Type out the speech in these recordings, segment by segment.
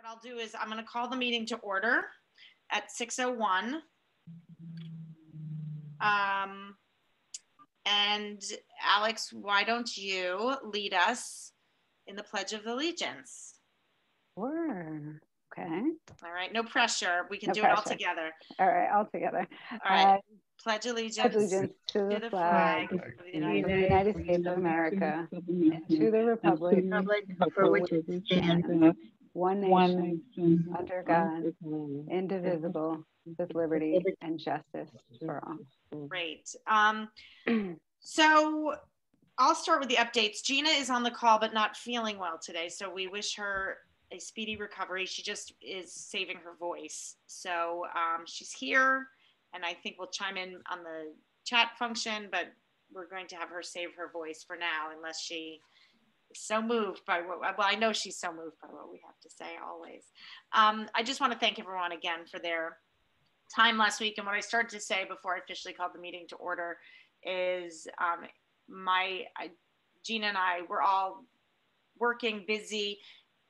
What I'll do is I'm going to call the meeting to order at 6:01. And Alex, why don't you lead us in the Pledge of Allegiance? Sure. Okay. All right. No pressure. We can No do pressure. it all together. All right. All together. All right. Pledge allegiance to the flag of the United States of America, and to the republic for which it stands, one nation, under God, indivisible, with liberty and justice for all. Great. So I'll start with the updates. Gina is on the call, but not feeling well today. So we wish her a speedy recovery. She just is saving her voice. So she's here, and I think we'll chime in on the chat function, but we're going to have her save her voice for now, unless she is so moved by what, well, I know she's so moved by what we have to say always. I just want to thank everyone again for their time last week. And what I started to say before I officially called the meeting to order is Gina and I, we're all working, busy.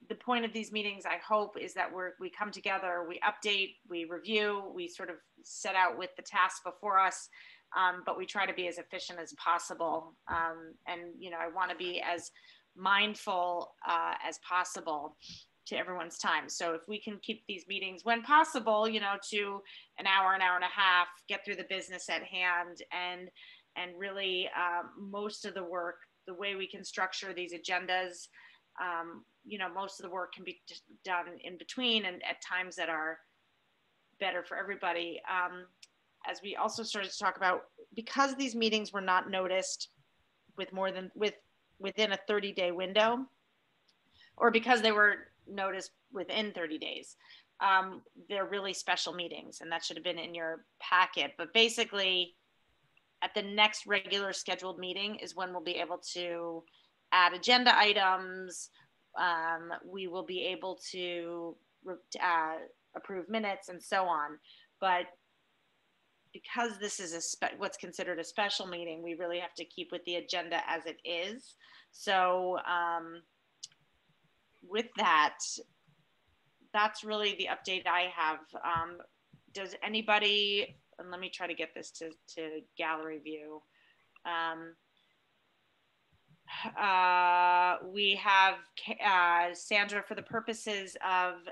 The point of these meetings, I hope, is that we come together, we update, we review, we sort of set out with the task before us, but we try to be as efficient as possible. And, you know, I want to be as mindful as possible to everyone's time. So if we can keep these meetings, when possible, you know, to an hour and a half, get through the business at hand, and really most of the work, the way we can structure these agendas, you know, most of the work can be done in between and at times that are better for everybody. As we also started to talk about, because these meetings were not noticed within a 30-day window, or because they were noticed within 30 days, they're really special meetings, and that should have been in your packet. But basically, at the next regular scheduled meeting is when we'll be able to add agenda items. We will be able to approve minutes and so on. But because this is what's considered a special meeting, we really have to keep with the agenda as it is. So with that, that's really the update I have. Does anybody, and let me try to get this to gallery view. We have Sandra, for the purposes of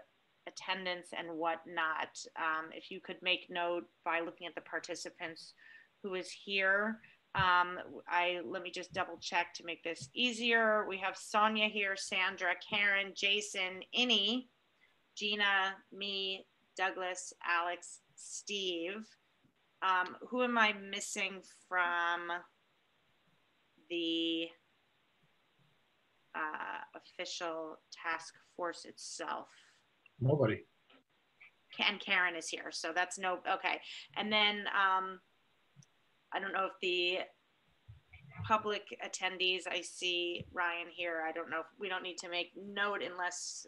attendance and whatnot, if you could make note by looking at the participants who is here. Let me just double check to make this easier. We have Sonia here, Sandra, Karen, Jason, Innie, Gina, me, Douglas, Alex, Steve. Who am I missing from the official task force itself? Nobody. And Karen is here, so that's no, okay. And then I don't know if the public attendees, I see Ryan here. I don't know if we don't need to make note unless,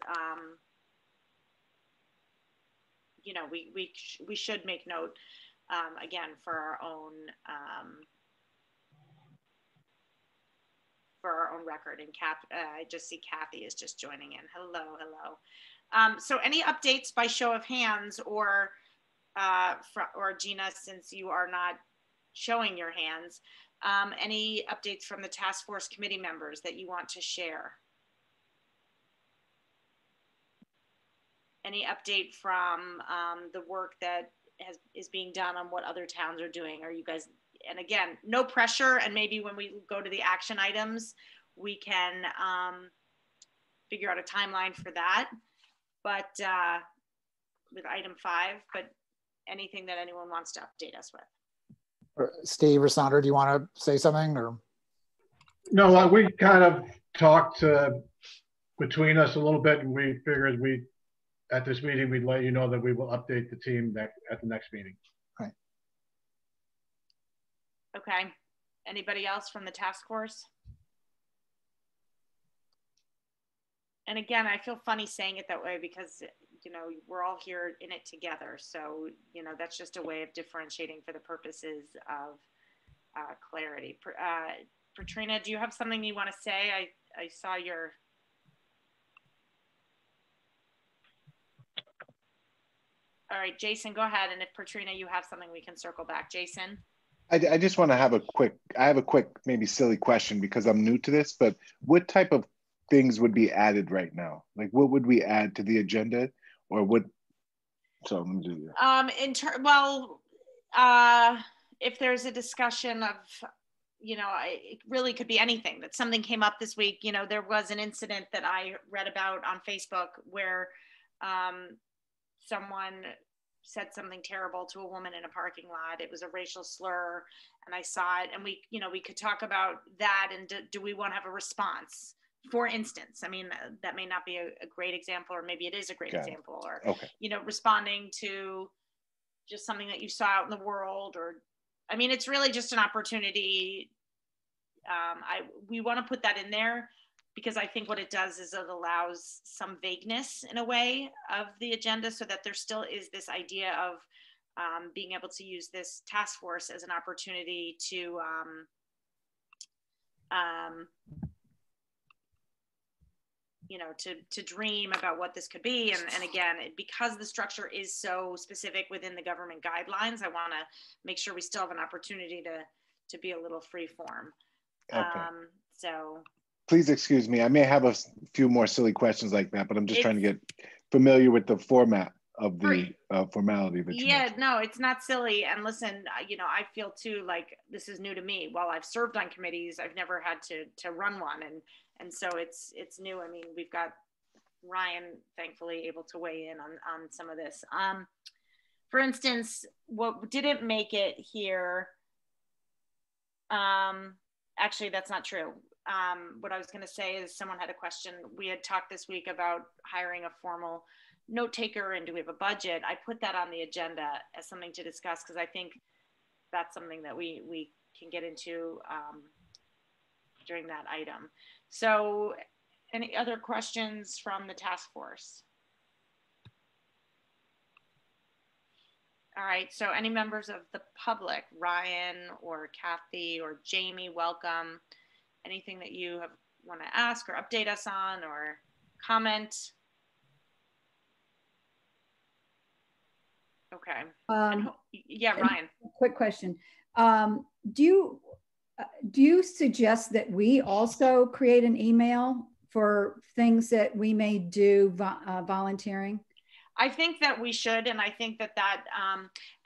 you know, we should make note again for our own record. And I just see Kathy is just joining in. Hello. So any updates by show of hands, or Gina, since you are not showing your hands, any updates from the task force committee members that you want to share? Any update from the work that is being done on what other towns are doing? Are you guys, and again, no pressure, and maybe when we go to the action items, we can figure out a timeline for that. But with item 5, but anything that anyone wants to update us with. Steve or Sandra, do you want to say something? Or no, we kind of talked between us a little bit, and we figured at this meeting we'd let you know that we will update the team at the next meeting. Right. Okay. Anybody else from the task force? And again, I feel funny saying it that way because, you know, we're all here in it together. So, you know, that's just a way of differentiating for the purposes of clarity. Patrina, do you have something you want to say? I saw your All right, Jason, go ahead. And if Patrina, you have something, we can circle back. Jason? I just want to have a quick, maybe silly question because I'm new to this, but what type of things would be added right now? Like what would we add to the agenda or what? So let me do that. If there's a discussion of, it really could be anything. That something came up this week. There was an incident that I read about on Facebook where someone said something terrible to a woman in a parking lot. It was a racial slur, and I saw it. And we could talk about that. And do we want to have a response? For instance, I mean, that may not be a great example, or maybe it is a great example, or, responding to just something that you saw out in the world, or, I mean, it's really just an opportunity. We want to put that in there because I think what it does is it allows some vagueness in a way of the agenda so that there still is this idea of being able to use this task force as an opportunity to to dream about what this could be. And again, because the structure is so specific within the government guidelines, I want to make sure we still have an opportunity to be a little free form. Okay. So please excuse me. I may have a few more silly questions like that, but I'm just trying to get familiar with the format of the formality that you mentioned. No, it's not silly. And listen, I feel too like this is new to me. While I've served on committees, I've never had to run one, and so it's new. I mean, we've got Ryan, thankfully, able to weigh in on some of this. For instance, what didn't make it here? Actually, that's not true. What I was going to say is someone had a question. We had talked this week about hiring a formal note taker, and do we have a budget? I put that on the agenda as something to discuss because I think that's something that we can get into during that item. So any other questions from the task force? All right, so any members of the public, Ryan or Kathy or Jamie, welcome. Anything that you want to ask or update us on or comment? Okay. Yeah, Ryan. Quick question. Do you suggest that we also create an email for things that we may do volunteering? I think that we should, and I think that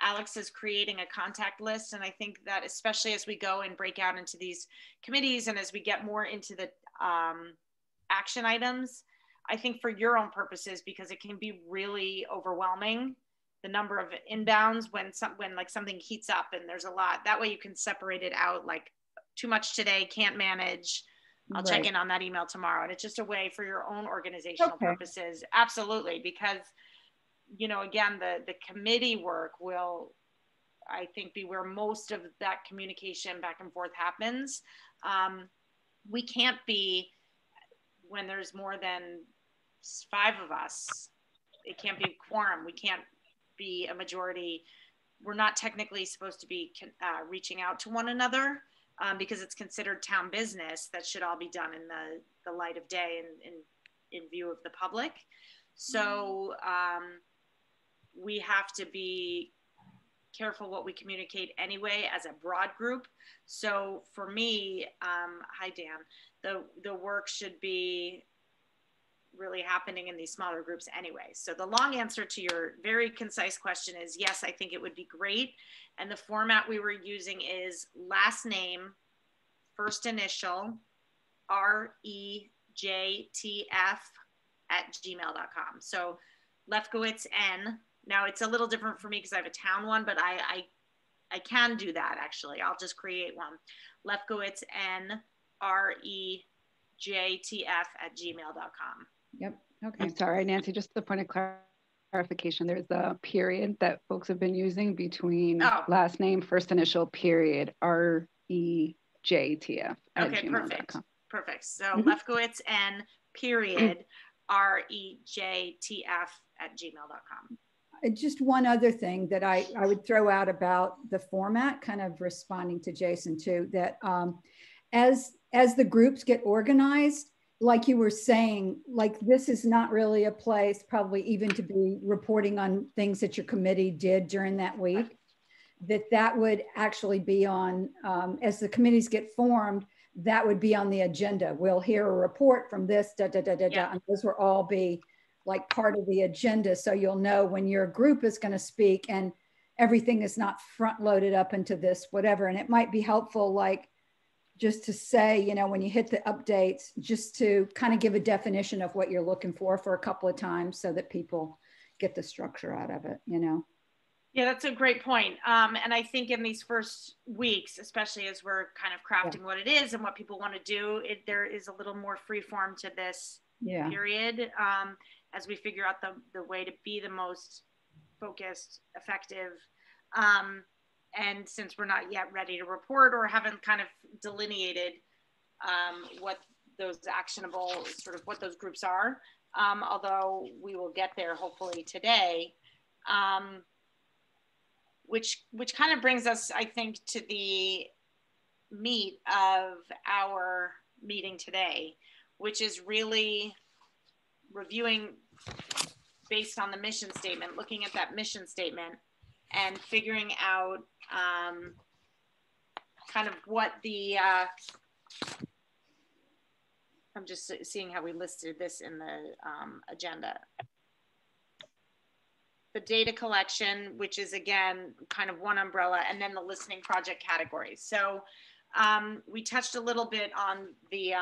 Alex is creating a contact list, and I think that especially as we go and break out into these committees and as we get more into the action items, I think for your own purposes, because it can be really overwhelming, the number of inbounds when like something heats up and there's a lot, that way you can separate it out, like too much today, can't manage, I'll check in on that email tomorrow. And it's just a way for your own organizational purposes. Absolutely. Because, again, the committee work will, I think, be where most of that communication back and forth happens. We can't be, when there's more than 5 of us, it can't be quorum. We can't be a majority. We're not technically supposed to be reaching out to one another because it's considered town business that should all be done in the light of day and in view of the public. So we have to be careful what we communicate anyway as a broad group. So for me, hi Dan, the work should be really happening in these smaller groups anyway. So the long answer to your very concise question is yes, I think it would be great. And the format we were using is last name, first initial, REJTF @gmail.com. So Lefkowitz N. Now it's a little different for me because I have a town one, but I can do that actually. I'll just create one. Lefkowitz N REJTF @gmail.com. Yep. Okay. I'm sorry, Nancy, just a point of clarification. There's a period that folks have been using between last name, first initial, period, REJTF @gmail.com. Perfect. So Lefkowitz N period REJTF @gmail.com. Just one other thing that I would throw out about the format, kind of responding to Jason too, that as the groups get organized, like you were saying, like this is not really a place probably even to be reporting on things that your committee did during that week, that would actually be on, as the committees get formed, that would be on the agenda. We'll hear a report from this, and those will all be like part of the agenda. So you'll know when your group is going to speak and everything is not front loaded up into this, whatever. And it might be helpful, like, just to say, you know, when you hit the updates, just to kind of give a definition of what you're looking for a couple of times so that people get the structure out of it, you know? Yeah, that's a great point. And I think in these first weeks, especially as we're kind of crafting what it is and what people want to do, there is a little more free form to this period as we figure out the way to be the most focused, effective. And since we're not yet ready to report or haven't kind of delineated what those actionable, sort of what those groups are, although we will get there hopefully today, which kind of brings us, I think, to the meat of our meeting today, which is really reviewing based on the mission statement, looking at that mission statement and figuring out kind of what the, I'm just seeing how we listed this in the agenda. The data collection, which is again, kind of one umbrella, and then the listening project categories. So we touched a little bit on the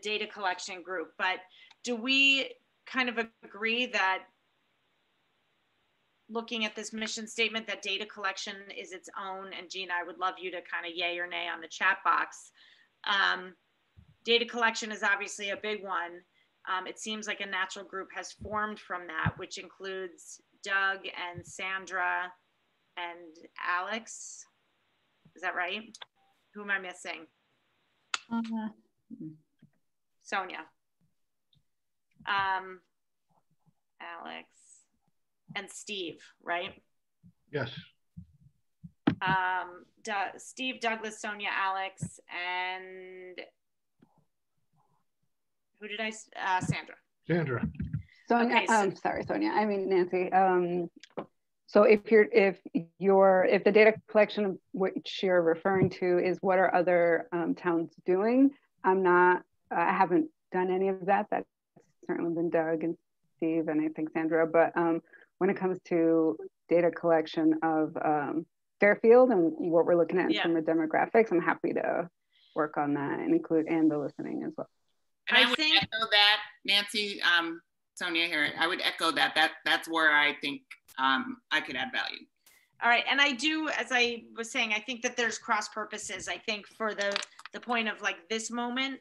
data collection group, but do we kind of agree that looking at this mission statement, that data collection is its own? And Gina, I would love you to kind of yay or nay on the chat box. Data collection is obviously a big one. It seems like a natural group has formed from that, which includes Doug and Sandra and Alex. Is that right? Who am I missing? Sonia. Alex and Steve, right? Yes. Steve, Douglas, Sonia, Alex, and who did I, Sandra. Sandra. Sonia, Okay, so, sorry, Sonia, I mean, Nancy. So if the data collection which you're referring to is what are other towns doing, I haven't done any of that. That's certainly been Doug and Steve and I think Sandra, but when it comes to data collection of Fairfield and what we're looking at in terms of demographics, I'm happy to work on that and include the listening as well. And I would echo that, Nancy, Sonia here, I would echo that. That's where I think I could add value. All right, and I do, as I was saying, I think that there's cross purposes. I think for the point of like this moment,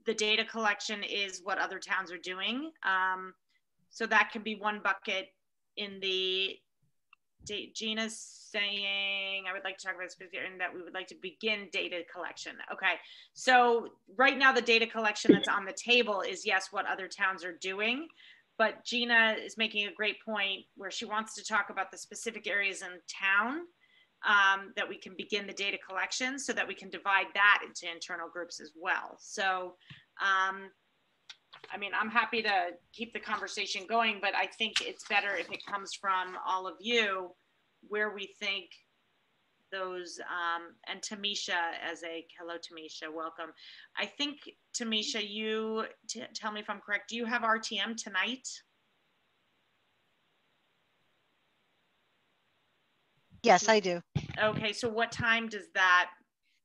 the data collection is what other towns are doing. So that can be one bucket in the, Gina's saying, I would like to talk about this and that we would like to begin data collection. Okay, so right now the data collection that's on the table is yes, what other towns are doing. But Gina is making a great point where she wants to talk about the specific areas in town that we can begin the data collection so that we can divide that into internal groups as well. So, I mean, I'm happy to keep the conversation going, but I think it's better if it comes from all of you where we think those, and Tamisha as a, hello Tamisha, welcome. I think Tamisha, you, tell me if I'm correct, do you have RTM tonight? Yes, I do. Okay, so what time does that?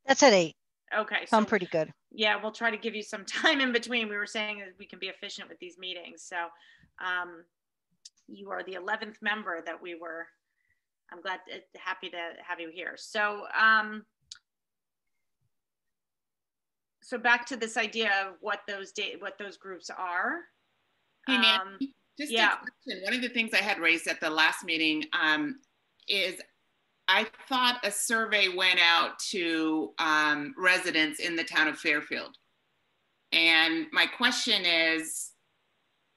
That's at 8. Okay, so I'm pretty good. Yeah, we'll try to give you some time in between. We were saying that we can be efficient with these meetings. So you are the 11th member that we were, I'm glad, happy to have you here. So, so back to this idea of what those groups are. Hey, Nancy, just a question. One of the things I had raised at the last meeting is I thought a survey went out to residents in the town of Fairfield. And my question is,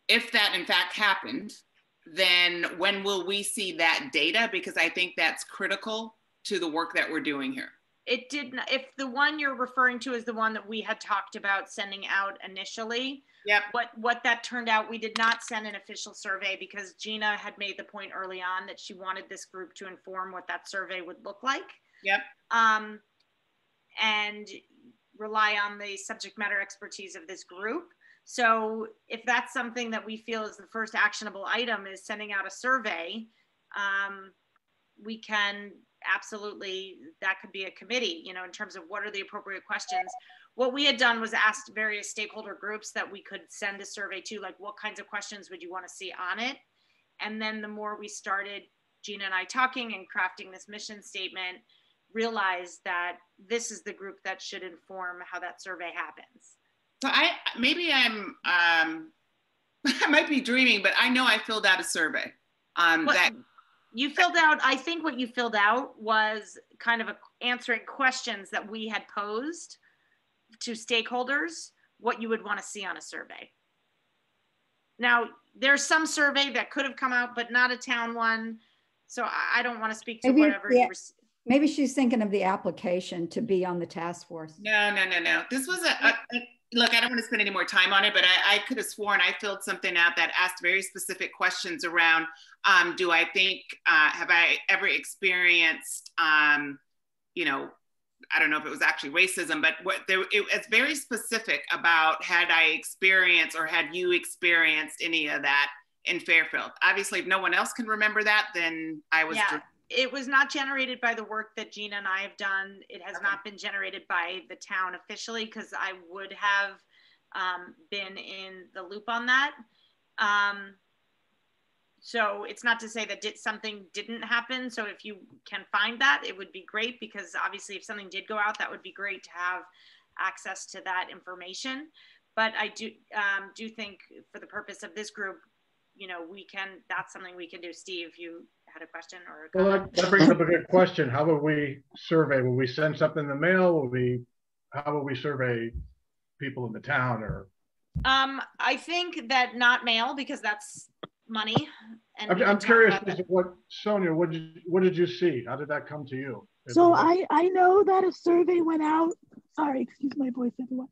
if that in fact happened, then when will we see that data? Because I think that's critical to the work that we're doing here. It didn't, if the one you're referring to is the one that we had talked about sending out initially. Yep. What that turned out, we did not send an official survey because Gina had made the point early on that she wanted this group to inform what that survey would look like. Yep. And rely on the subject matter expertise of this group. So if that's something that we feel is the first actionable item is sending out a survey, we can absolutely, that could be a committee, you know, in terms of what are the appropriate questions. What we had done was asked various stakeholder groups that we could send a survey to, like what kinds of questions would you want to see on it? And then the more we started, Gina and I talking and crafting this mission statement, realized that this is the group that should inform how that survey happens. So maybe I'm, I might be dreaming, but I know I filled out a survey. That you filled out, I think what you filled out was kind of answering questions that we had posed to stakeholders, what you would want to see on a survey. Now, there's some survey that could have come out, but not a town one. So I don't want to speak to whatever you were. Maybe she's thinking of the application to be on the task force. No. This was look, I don't want to spend any more time on it, but I could have sworn I filled something out that asked very specific questions around, do I think, have I ever experienced, you know, I don't know if it was actually racism, but it's very specific about had I experienced or had you experienced any of that in Fairfield. Obviously, if no one else can remember that, then I was. Yeah. It was not generated by the work that Gina and I have done. It has not been generated by the town officially because I would have been in the loop on that. So it's not to say that something didn't happen. So if you can find that, it would be great because obviously if something did go out, that would be great to have access to that information. But I do think for the purpose of this group, you know, that's something we can do. Steve, you had a question or a comment? Well, that brings up a good question. How will we survey? Will we send something in the mail? How will we survey people in the town or? I think that not mail because that's money. And I'm curious as to what, Sonia, what did you see? How did that come to you? So I know that a survey went out. Sorry, excuse my voice, everyone.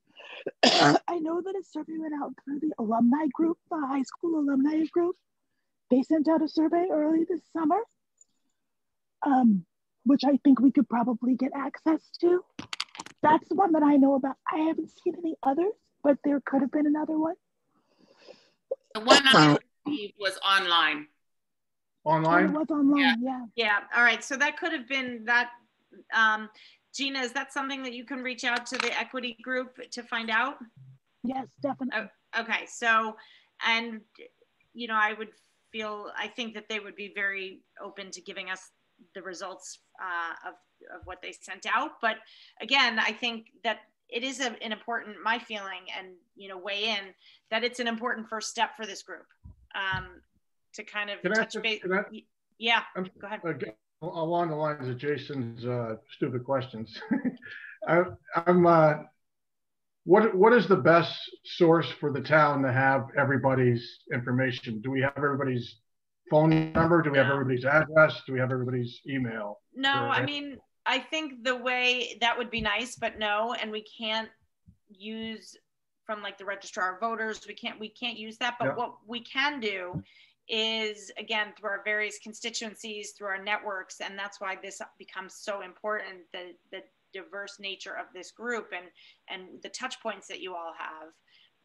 I know that a survey went out through the alumni group, the high school alumni group. They sent out a survey early this summer, which I think we could probably get access to. That's the one that I know about. I haven't seen any others, but there could have been another one. The one I received was online. Online? It was online, yeah. Yeah, all right, so that could have been that. Gina, is that something that you can reach out to the equity group to find out? Yes, definitely. Oh, okay, so, and, you know, I think that they would be very open to giving us the results of what they sent out. But again, I think that it is an important, my feeling, and, you know, weigh in, that it's an important first step for this group to kind of touch base. Yeah, go ahead. Along the lines of Jason's stupid questions, what is the best source for the town to have everybody's information? Do we have everybody's phone number? Do we have everybody's address? Do we have everybody's email? No, I mean, I think the way that would be nice, but no, and we can't use from like the registrar of voters. We can't use that, but what we can do is, again, through our various constituencies, through our networks, and that's why this becomes so important, the diverse nature of this group and the touch points that you all have.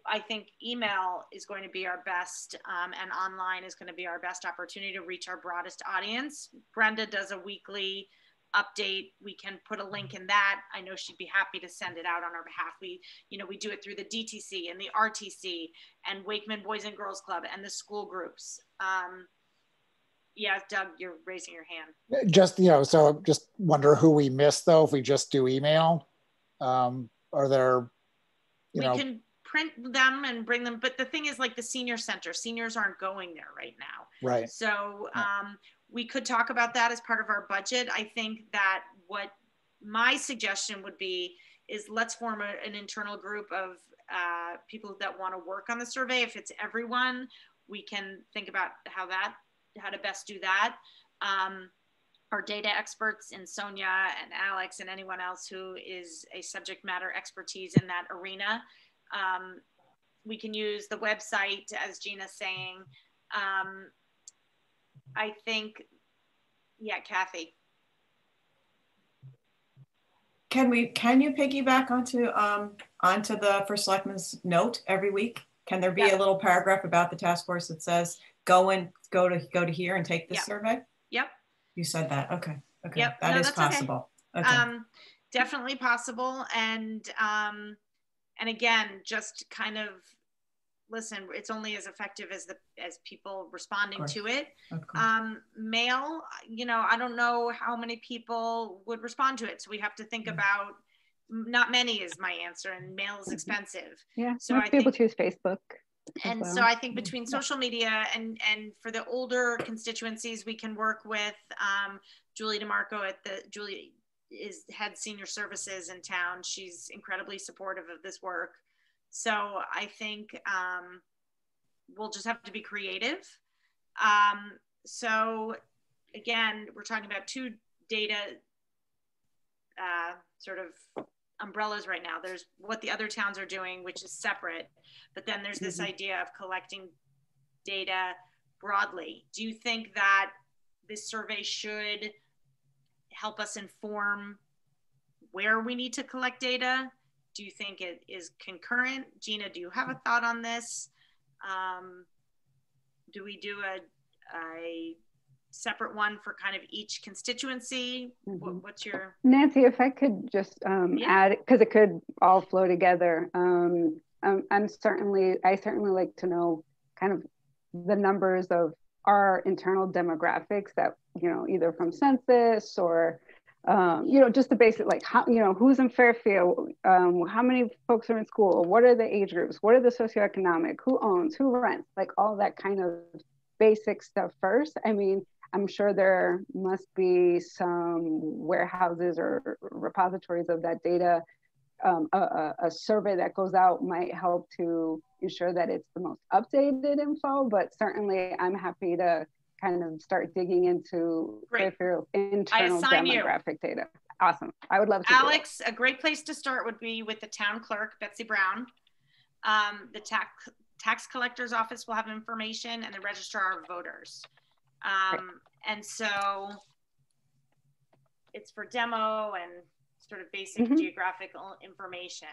I think email is going to be our best, and online is going to be our best opportunity to reach our broadest audience. Brenda does a weekly update. We can put a link in that. I know she'd be happy to send it out on our behalf. We do it through the DTC and the RTC and Wakeman Boys and Girls Club and the school groups. Yeah, Doug, you're raising your hand. Just, so just wonder who we missed though, if we just do email. Are there, we can print them and bring them, but the thing is, like the senior center, seniors aren't going there right now. Right. So we could talk about that as part of our budget. I think that what my suggestion would be is let's form an internal group of people that want to work on the survey. If it's everyone, we can think about how to best do that. our data experts in Sonia and Alex and anyone else who is a subject matter expertise in that arena. We can use the website, as Gina's saying. I think, yeah, Kathy. Can you piggyback onto the First Selectman's note every week? Can there be a little paragraph about the task force that says go to here and take this survey? Yep. You said that. Okay. Okay. Yep. That is possible. Okay. Definitely possible. And again, just kind of listen, it's only as effective as people responding to it. Mail, I don't know how many people would respond to it. So we have to think about, not many is my answer, and mail is expensive. Yeah, so most people choose Facebook. And so I think between social media and for the older constituencies, we can work with Julie DeMarco Julie is head senior services in town. She's incredibly supportive of this work. So I think we'll just have to be creative. So again, we're talking about two data sort of umbrellas right now. There's what the other towns are doing, which is separate, but then there's this idea of collecting data broadly. Do you think that this survey should help us inform where we need to collect data? Do you think it is concurrent? Gina, do you have a thought on this? Do we do a separate one for kind of each constituency? What's your... Nancy, if I could just add, because it could all flow together. I certainly like to know kind of the numbers of our internal demographics that, either from census or, just the basic, like, how, who's in Fairfield, how many folks are in school, what are the age groups, what are the socioeconomic, who owns, who rents, like all that kind of basic stuff first. I mean, I'm sure there must be some warehouses or repositories of that data. A survey that goes out might help to ensure that it's the most updated info, but certainly I'm happy to kind of start digging into Fairfield internal demographic data. Awesome. I would love to. Alex, a great place to start would be with the town clerk, Betsy Brown. The tax collector's office will have information, and the registrar of voters. And so it's for demo and sort of basic geographical information.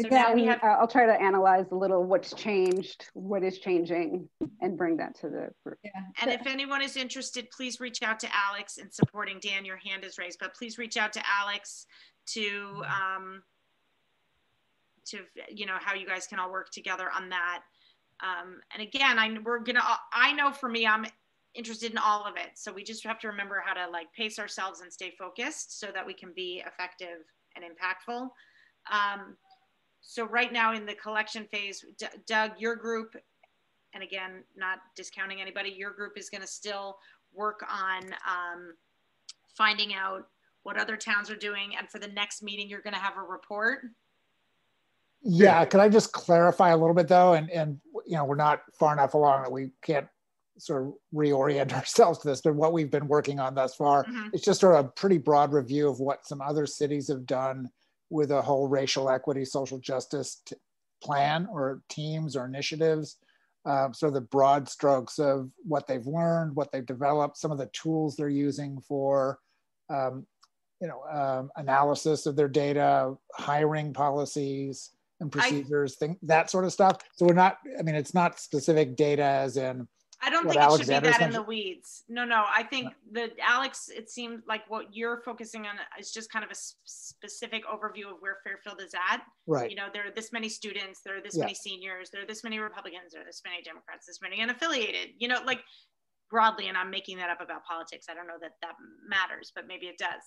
So now we have, I'll try to analyze a little what's changed, what is changing, and bring that to the group. Yeah. And if anyone is interested, please reach out to Alex in supporting Dan. Your hand is raised, but please reach out to Alex to how you guys can all work together on that. And again, I know for me, I'm interested in all of it. So we just have to remember how to like pace ourselves and stay focused so that we can be effective and impactful. So right now in the collection phase, Doug, your group, and again, not discounting anybody, your group is going to still work on finding out what other towns are doing. And for the next meeting, you're going to have a report. Yeah, could I just clarify a little bit though? And we're not far enough along that we can't sort of reorient ourselves to this, but what we've been working on thus far, it's just sort of a pretty broad review of what some other cities have done with a whole racial equity, social justice plan or teams or initiatives. Sort of the broad strokes of what they've learned, what they've developed, some of the tools they're using for analysis of their data, hiring policies and procedures, that sort of stuff. So we're not, it's not specific data as in, I don't think it should be that in the weeds. No, I think that Alex, it seemed like what you're focusing on is just kind of a specific overview of where Fairfield is at. Right. There are this many students, there are this many seniors, there are this many Republicans, there are this many Democrats, this many unaffiliated, like broadly, and I'm making that up about politics. I don't know that matters, but maybe it does.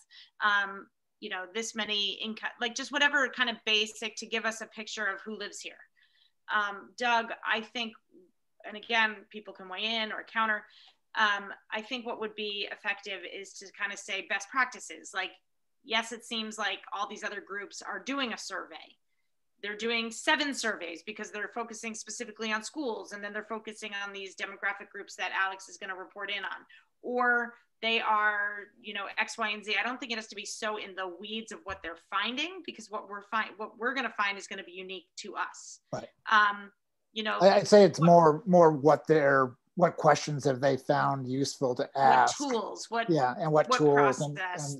This many income, like just whatever kind of basic to give us a picture of who lives here. Doug, I think, and again, people can weigh in or counter. I think what would be effective is to kind of say best practices. Like, yes, it seems like all these other groups are doing a survey. They're doing 7 surveys because they're focusing specifically on schools, and then they're focusing on these demographic groups that Alex is going to report in on. Or they are, you know, X, Y, and Z. I don't think it has to be so in the weeds of what they're finding, because what we're going to find is going to be unique to us. Right. You know, I'd say it's more what questions have they found useful to ask? What tools? What tools and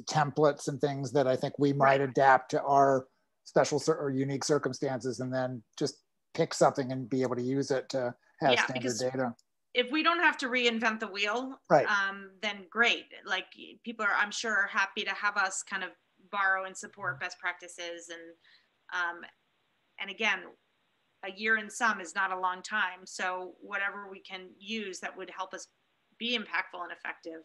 templates and things that I think we might adapt to our special or unique circumstances, and then just pick something and be able to use it to have standard data. If we don't have to reinvent the wheel, right, then great. Like, people are, I'm sure, are happy to have us kind of borrow and support best practices. And again, a year in some is not a long time. So whatever we can use that would help us be impactful and effective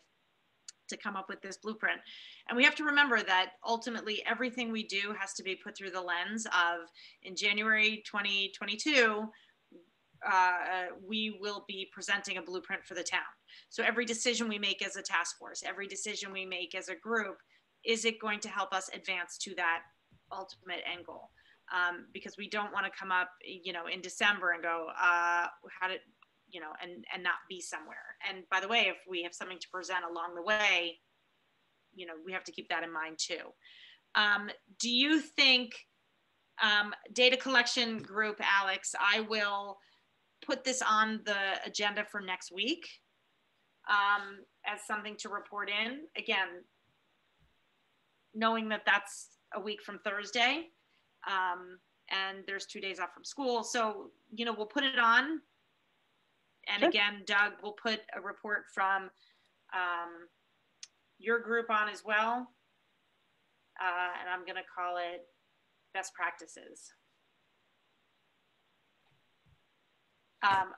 to come up with this blueprint. And we have to remember that ultimately everything we do has to be put through the lens of, in January 2022, we will be presenting a blueprint for the town. So every decision we make as a task force, every decision we make as a group, is it going to help us advance to that ultimate end goal? Because we don't want to come up, you know, in December and go, how did, you know, and not be somewhere. And by the way, if we have something to present along the way, you know, we have to keep that in mind too. Do you think, data collection group, Alex, I will put this on the agenda for next week as something to report in, again, knowing that that's a week from Thursday, and there's 2 days off from school. So, you know, we'll put it on. And sure. Again, Doug will put a report from your group on as well. And I'm going to call it best practices.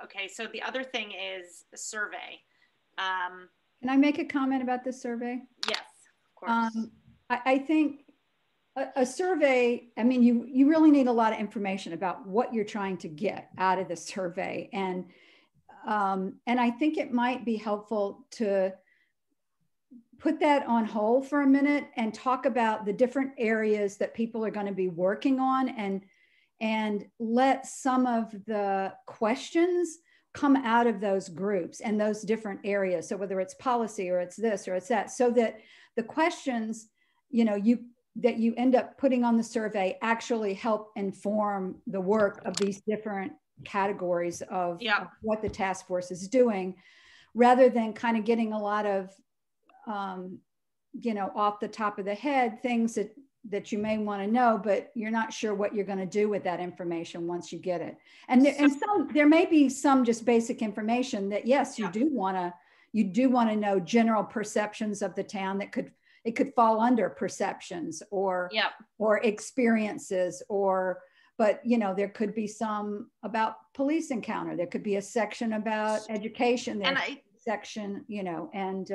Okay, so the other thing is a survey. Can I make a comment about this survey? Yes, of course. I think a survey, I mean, you really need a lot of information about what you're trying to get out of the survey. And I think it might be helpful to put that on hold for a minute and talk about the different areas that people are going to be working on, and let some of the questions come out of those groups and those different areas. So whether it's policy or it's this or it's that, so that the questions, you know, that you end up putting on the survey actually help inform the work of these different categories of what the task force is doing, rather than kind of getting a lot of, you know, off the top of the head things that you may want to know, but you're not sure what you're going to do with that information once you get it. And there may be some just basic information that, yes, you do want to know general perceptions of the town that it could fall under perceptions or experiences, but you know, there could be some about police encounter. There could be a section about education. Section, you know, and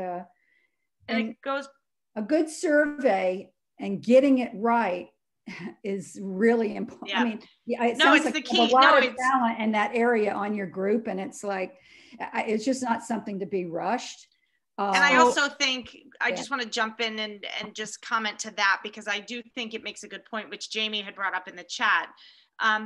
it goes, a good survey and getting it right is really important. I mean, it sounds like the key. You have a lot of talent in that area on your group, and it's like, it's just not something to be rushed. And I also think, I just want to jump in and just comment to that, because I do think it makes a good point, which Jamie had brought up in the chat.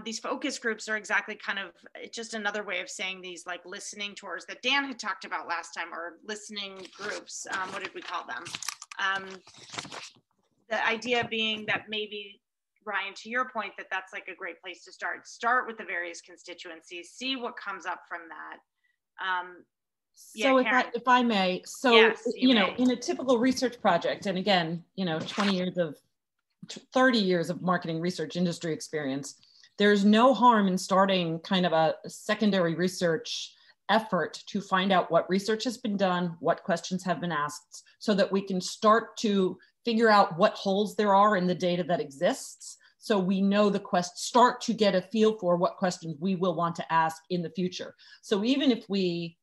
These focus groups are exactly kind of just another way of saying these like listening tours that Dan had talked about last time, or listening groups. What did we call them? The idea being that maybe, Ryan, to your point, that's like a great place to start with the various constituencies, see what comes up from that. So if I may, so, yes, you know, in a typical research project, and again, you know, 30 years of marketing research industry experience, there's no harm in starting kind of a secondary research effort to find out what research has been done, what questions have been asked, so that we can start to figure out what holes there are in the data that exists. So we know start to get a feel for what questions we will want to ask in the future. So even if we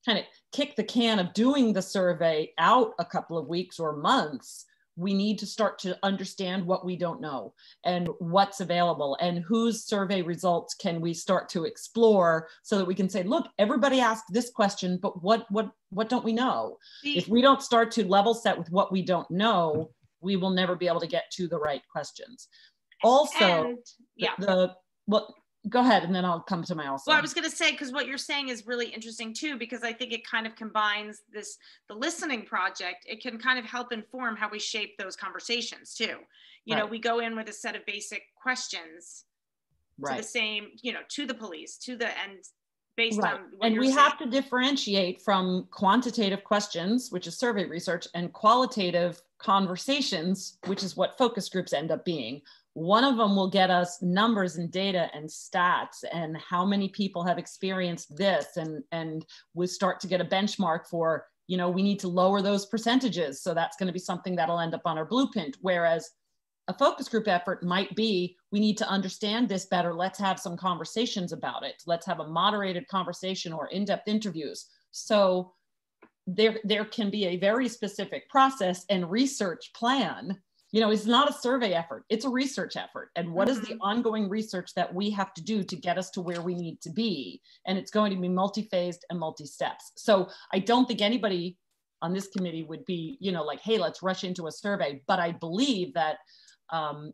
kind of kick the can of doing the survey out a couple of weeks or months, we need to start to understand what we don't know and what's available, and whose survey results can we start to explore, so that we can say, look, everybody asked this question, but what don't we know? If we don't start to level set with what we don't know, we will never be able to get to the right questions. Also, go ahead, and then I'll come to my also. Well, I was going to say, because what you're saying is really interesting too, because I think it kind of combines the listening project. It can kind of help inform how we shape those conversations too. You know, we go in with a set of basic questions to the same, you know, to the police, and based on what and we have to differentiate from quantitative questions, which is survey research, and qualitative conversations, which is what focus groups end up being. One of them will get us numbers and data and stats and how many people have experienced this, and we start to get a benchmark for, you know, we need to lower those percentages. So that's going to be something that'll end up on our blueprint. Whereas a focus group effort might be, we need to understand this better. Let's have some conversations about it. Let's have a moderated conversation or in-depth interviews. So there can be a very specific process and research plan. You know, it's not a survey effort, it's a research effort. And what is the ongoing research that we have to do to get us to where we need to be? And it's going to be multi-phased and multi-steps. So I don't think anybody on this committee would be, you know, like, hey, let's rush into a survey. But I believe that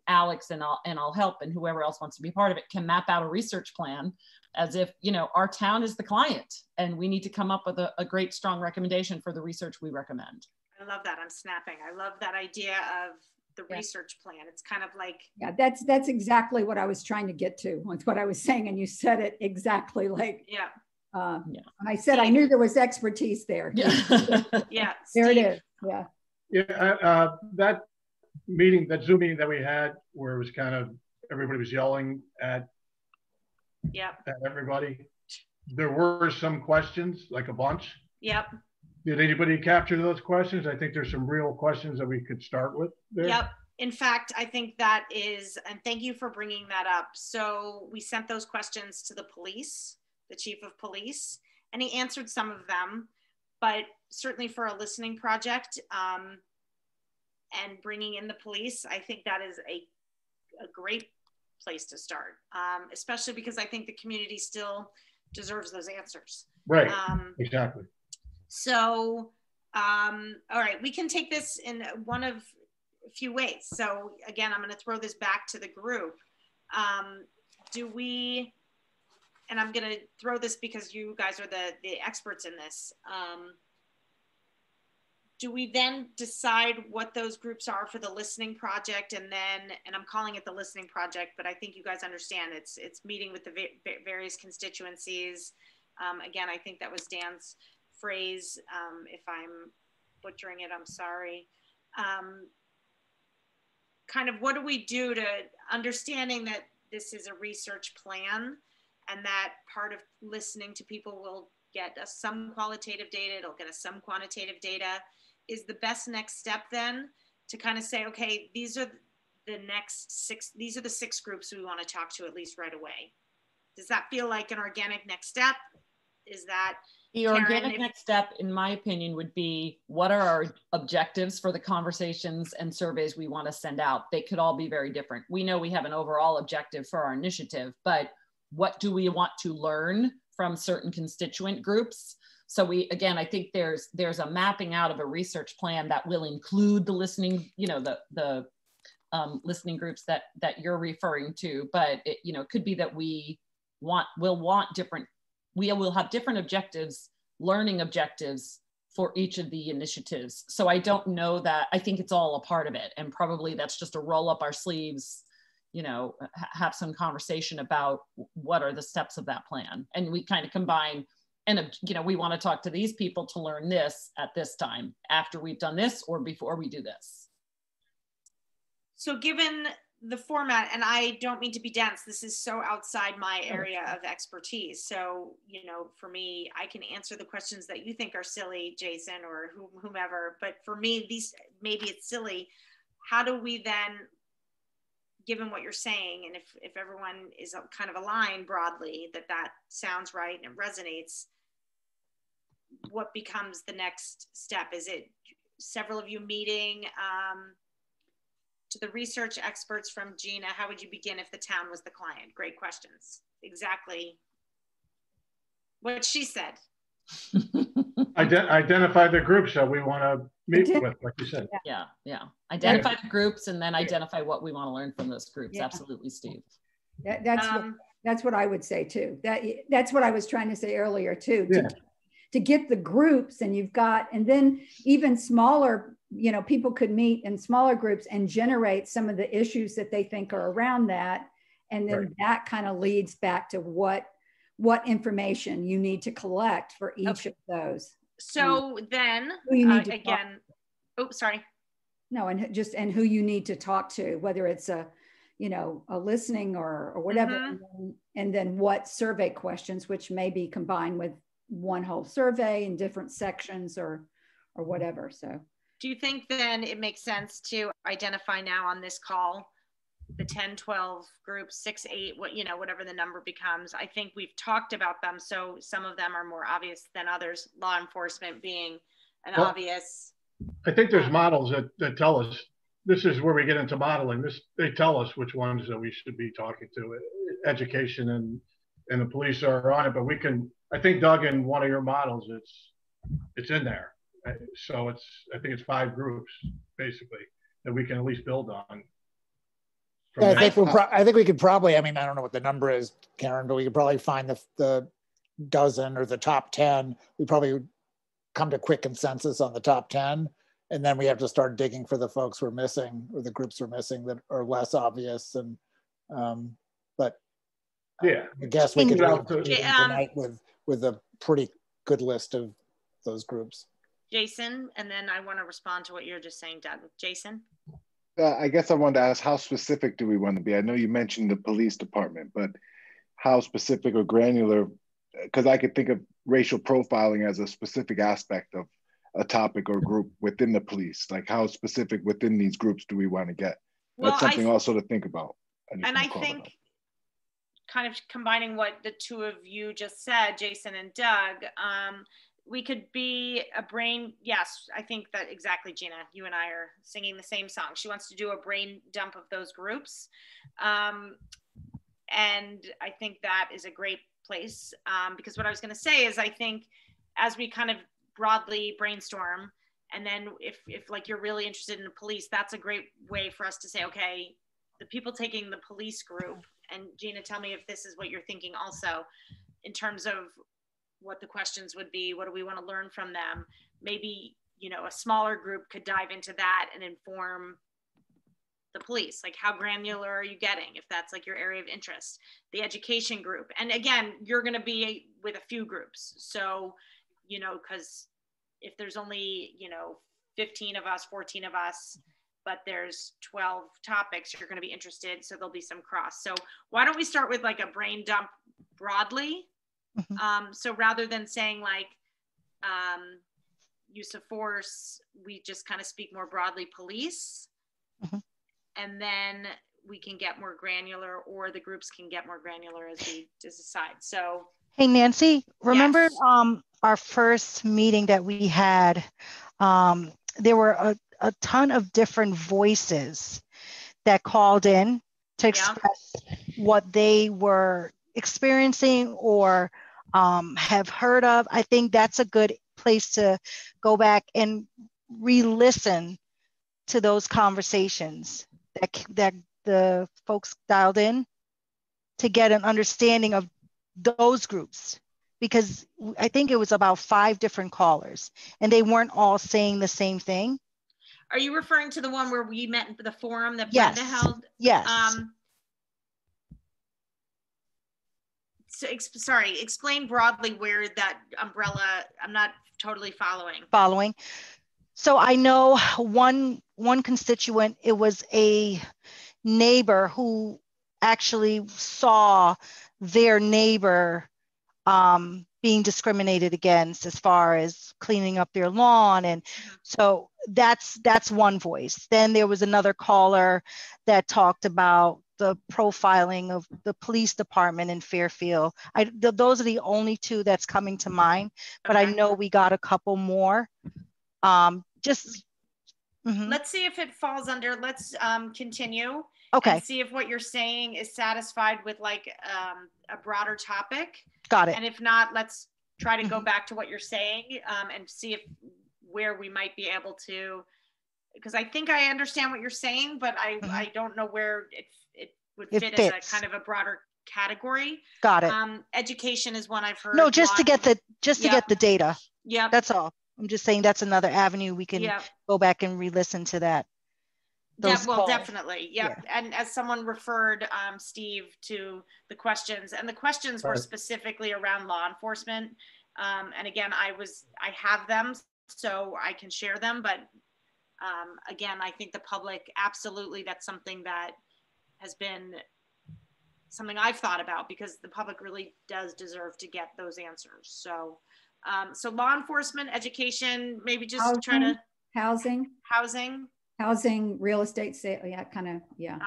Alex and I'll help, and whoever else wants to be part of it, can map out a research plan as if, you know, our town is the client and we need to come up with a great, strong recommendation for the research we recommend. I love that. I'm snapping. I love that idea of the research plan. It's kind of like, that's exactly what I was trying to get to with what I was saying, and you said it exactly. Like, I said I knew there was expertise there. Yeah, there it is. That meeting, that Zoom meeting that we had, where it was kind of everybody was yelling at everybody. There were some questions, like a bunch. Did anybody capture those questions? I think there's some real questions that we could start with there. In fact, I think that is, and thank you for bringing that up. So we sent those questions to the police, the chief of police, and he answered some of them, but certainly for a listening project and bringing in the police, I think that is a great place to start, especially because I think the community still deserves those answers. Right, exactly. So, all right, we can take this in one of a few ways. So again, I'm going to throw this back to the group. And I'm going to throw this because you guys are the experts in this. Do we then decide what those groups are for the listening project? And I'm calling it the listening project, but I think you guys understand it's meeting with the various constituencies. Again, I think that was Dan's phrase. If I'm butchering it, I'm sorry. Kind of what do we do to understanding that this is a research plan and that part of listening to people will get us some qualitative data, it'll get us some quantitative data. Is the best next step then to kind of say, okay, these are the six groups we want to talk to at least right away? Does that feel like an organic next step? Is that the organic next step, in my opinion, would be what are our objectives for the conversations and surveys we want to send out? They could all be very different. We know we have an overall objective for our initiative, but what do we want to learn from certain constituent groups? So I think there's a mapping out of a research plan that will include the listening, you know, the listening groups that you're referring to, but it, you know, could be that we'll have different objectives, learning objectives for each of the initiatives. So I don't know that, I think it's all a part of it. And probably that's just a roll up our sleeves, you know, have some conversation about what are the steps of that plan. And we kind of combine, and, you know, we want to talk to these people to learn this at this time, after we've done this or before we do this. So given the format, and I don't mean to be dense, this is so outside my area of expertise. So, you know, for me, I can answer the questions that you think are silly, Jason, or whomever, but for me, maybe it's silly. How do we then, given what you're saying, and if everyone is kind of aligned broadly, that sounds right and it resonates, what becomes the next step? Is it several of you meeting? To the research experts from Gina, how would you begin if the town was the client? Great questions. Exactly what she said. Identify the groups that we want to meet with, like you said. Yeah. Identify the groups and then identify what we want to learn from those groups. Absolutely, Steve. That's That's what I would say too. That's what I was trying to say earlier too. Yeah. To get the groups, and you've got, and then even smaller, people could meet in smaller groups and generate some of the issues that they think are around that. And then that kind of leads back to what information you need to collect for each of those. So then you need to again, sorry. No, and who you need to talk to, whether it's a listening or whatever, and then what survey questions, which may be combined with one whole survey in different sections or whatever. So do you think then it makes sense to identify now on this call the 10, 12 groups, 6, 8, whatever the number becomes? I think we've talked about them, so some of them are more obvious than others, law enforcement being an obvious. I think there's models that tell us, this is where we get into modeling. They tell us which ones that we should be talking to. Education and the police are on it, but I think, Doug, in one of your models, it's in there. So I think it's 5 groups basically that we can at least build on. Yeah, I think we could probably, I don't know what the number is, Karen, but we could probably find the dozen or the top 10. We probably would come to quick consensus on the top 10. And then we have to start digging for the folks we're missing or the groups we're missing that are less obvious. And, but I guess we could tonight with a pretty good list of those groups. Jason, and then I want to respond to what you're just saying, Doug. Jason? I guess I wanted to ask, how specific do we want to be? I know you mentioned the police department, but how specific or granular? Because I could think of racial profiling as a specific aspect of a topic or group within the police. Like, how specific within these groups do we want to get? That's something also to think about. I think kind of combining what the two of you just said, Jason and Doug, we could be a brain. Yes, I think that exactly, Gina, you and I are singing the same song. She wants to do a brain dump of those groups. And I think that is a great place, because what I was going to say is, I think as we kind of broadly brainstorm, and then if like you're really interested in the police, that's a great way for us to say, okay, the people taking the police group, and Gina, tell me if this is what you're thinking also, in terms of what the questions would be, what do we want to learn from them? Maybe, a smaller group could dive into that and inform the police. Like, how granular are you getting, if that's like your area of interest? The education group. And again, you're going to be with a few groups. So, because if there's only, 15 of us, 14 of us, but there's 12 topics, you're going to be interested. So there'll be some cross. So why don't we start with like a brain dump broadly? So rather than saying like use of force, we just kind of speak more broadly police, and then we can get more granular, or the groups can get more granular as we decide. So hey, Nancy, remember our first meeting that we had, there were a ton of different voices that called in to express what they were experiencing or have heard of. I think that's a good place to go back and re-listen to those conversations that the folks dialed in, to get an understanding of those groups, because I think it was about 5 different callers and they weren't all saying the same thing. Are you referring to the one where we met in the forum that Brenda held? Yes. So, sorry, explain broadly where that umbrella, I'm not totally following. So I know one constituent, it was a neighbor who actually saw their neighbor being discriminated against as far as cleaning up their lawn. And so that's one voice. Then there was another caller that talked about the profiling of the police department in Fairfield. Those are the only 2 that's coming to mind, but I know we got a couple more. Let's see if it falls under, let's continue. Okay. And see if what you're saying is satisfied with like a broader topic. Got it. And if not, let's try to go back to what you're saying and see if where we might be able to, because I think I understand what you're saying, but I don't know where it would fit as a kind of a broader category. Got it. Education is one I've heard. No, just to get the data. Yeah. That's all. I'm just saying that's another avenue we can go back and re-listen to that. Well, definitely. Yep. Yeah. And as someone referred, Steve, to the questions, and the questions were specifically around law enforcement. And again, I have them, so I can share them. But again, I think the public, absolutely, that's something that has been something I've thought about, because the public really does deserve to get those answers. So, so law enforcement, education, maybe just try to housing, real estate sale. Yeah, kind of. Yeah.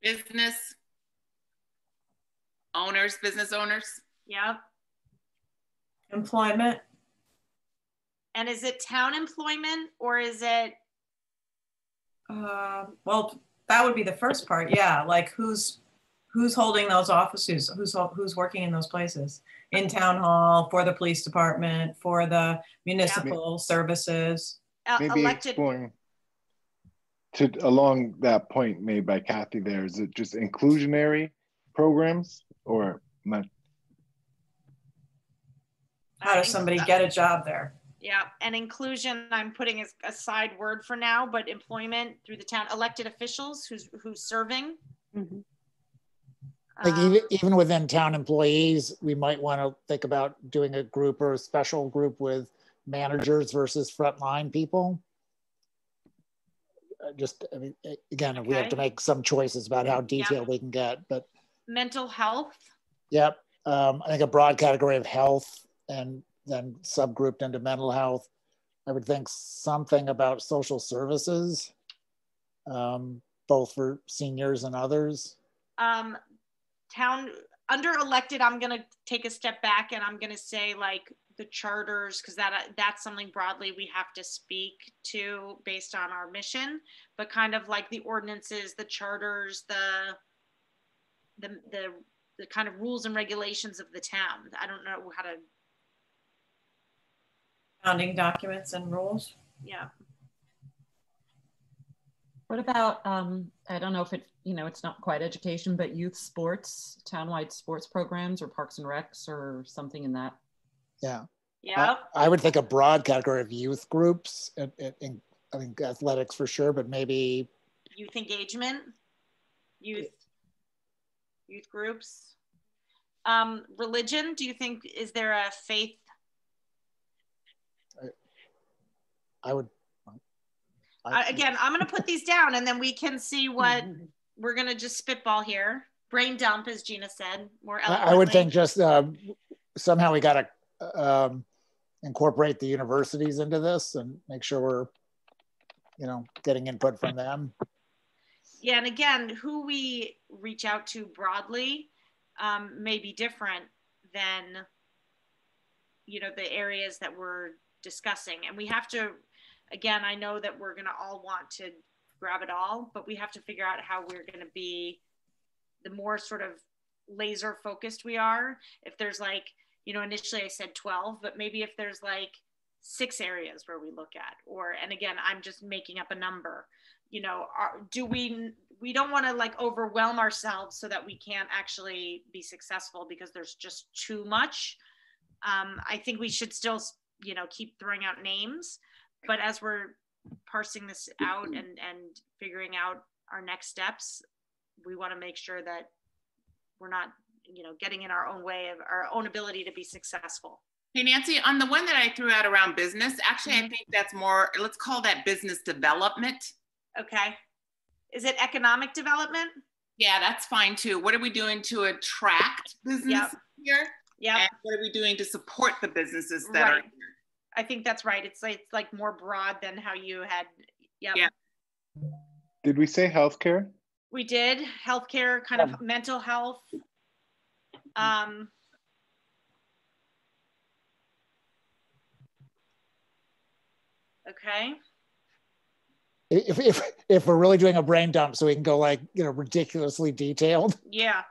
Business owners. Yep. Employment. And is it town employment, or is it? Well, that would be the first part. Yeah, like who's holding those offices? Who's working in those places? In town hall, for the police department, for the municipal services. Maybe Elected. Exploring. Along that point made by Kathy there, is it just inclusionary programs, or not? How does somebody get a job there? Yeah, and inclusion, I'm putting as a side word for now, but employment through the town, elected officials who's serving. Mm-hmm. Like even within town employees, we might want to think about doing a group or a special group with managers versus frontline people. I mean, again, we have to make some choices about how detailed we can get, but. Mental health. Yep, I think a broad category of health, and then subgrouped into mental health. I would think something about social services, both for seniors and others. Town under elected, I'm gonna take a step back and I'm gonna say like the charters, because that's something broadly we have to speak to based on our mission, but kind of like the ordinances, the charters, the kind of rules and regulations of the town. I don't know how to. Founding documents and rules. Yeah. What about, I don't know if it's not quite education, but youth sports, townwide sports programs, or parks and recs, or something in that? Yeah. Yeah. I would think a broad category of youth groups, I think athletics for sure, but maybe. Youth engagement, youth groups. Religion, do you think, is there a faith? Again, I'm going to put these down and then we can see what we're going to just spitball here. Brain dump, as Gina said, more eloquently. I would think just somehow we got to incorporate the universities into this and make sure we're, getting input from them. Yeah, and again, who we reach out to broadly may be different than, the areas that we're discussing. And we have to, again, I know that we're going to all want to grab it all, but we have to figure out how we're going to be, the more sort of laser focused we are. If there's like, initially I said 12, but maybe if there's like 6 areas where we look at, and again, I'm just making up a number, we don't want to like overwhelm ourselves so that we can't actually be successful because there's just too much. I think we should still, keep throwing out names, but as we're parsing this out and figuring out our next steps, we want to make sure that we're not, getting in our own way of our own ability to be successful. Hey, Nancy, on the one that I threw out around business, actually, I think that's more, let's call that business development. Okay. Is it economic development? Yeah, that's fine too. What are we doing to attract business here? Yeah. And what are we doing to support the businesses that are here? I think that's right. It's like more broad than how you had. Yep. Yeah. Did we say healthcare? We did. Healthcare, kind of mental health. Okay. If we're really doing a brain dump, so we can go like ridiculously detailed. Yeah.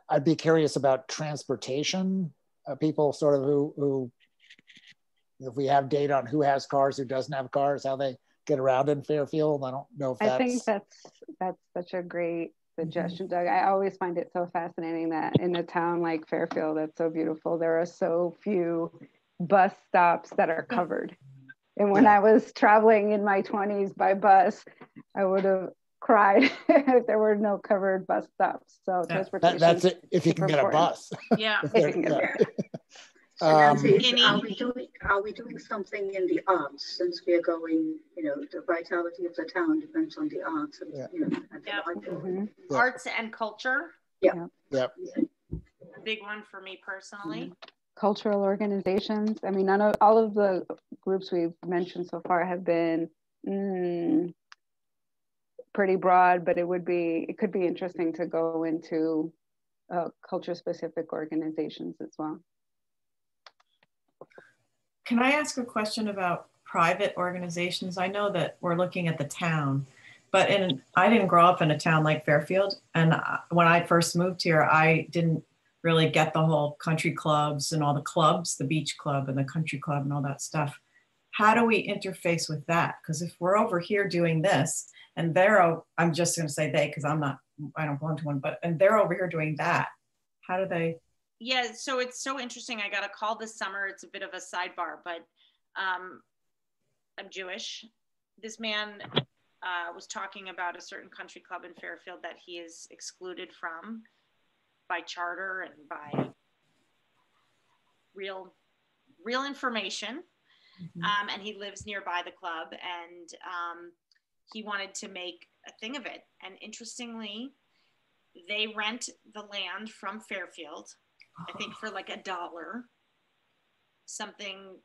I'd be curious about transportation. People sort of who, if we have data on who has cars, who doesn't have cars, how they get around in Fairfield. I don't know if that's. I think that's such a great suggestion, Doug. I always find it so fascinating that in a town like Fairfield, that's so beautiful, there are so few bus stops that are covered. And when I was traveling in my 20s by bus, I would have cried if there were no covered bus stops. So transportation. That's it. If you can get a bus. Yeah. So Nancy, are we doing something in the arts, since we are going, you know, the vitality of the town depends on the arts and, you know, and the arts and culture. Yeah. Yep. Big one for me personally. Cultural organizations. I mean, all of the groups we've mentioned so far have been pretty broad, but it could be interesting to go into culture specific organizations as well. Can I ask a question about private organizations? I know that we're looking at the town, but I didn't grow up in a town like Fairfield. And when I first moved here, I didn't really get the whole country clubs and all the clubs, the beach club and the country club and all that stuff. How do we interface with that? Because if we're over here doing this and I'm just going to say they, because I don't belong to one, and they're over here doing that, how do they? Yeah, so it's so interesting. I got a call this summer. It's a bit of a sidebar, but I'm Jewish. This man was talking about a certain country club in Fairfield that he is excluded from by charter and by real information. And he lives nearby the club, and he wanted to make a thing of it. And interestingly, they rent the land from Fairfield, I think for like $1 something.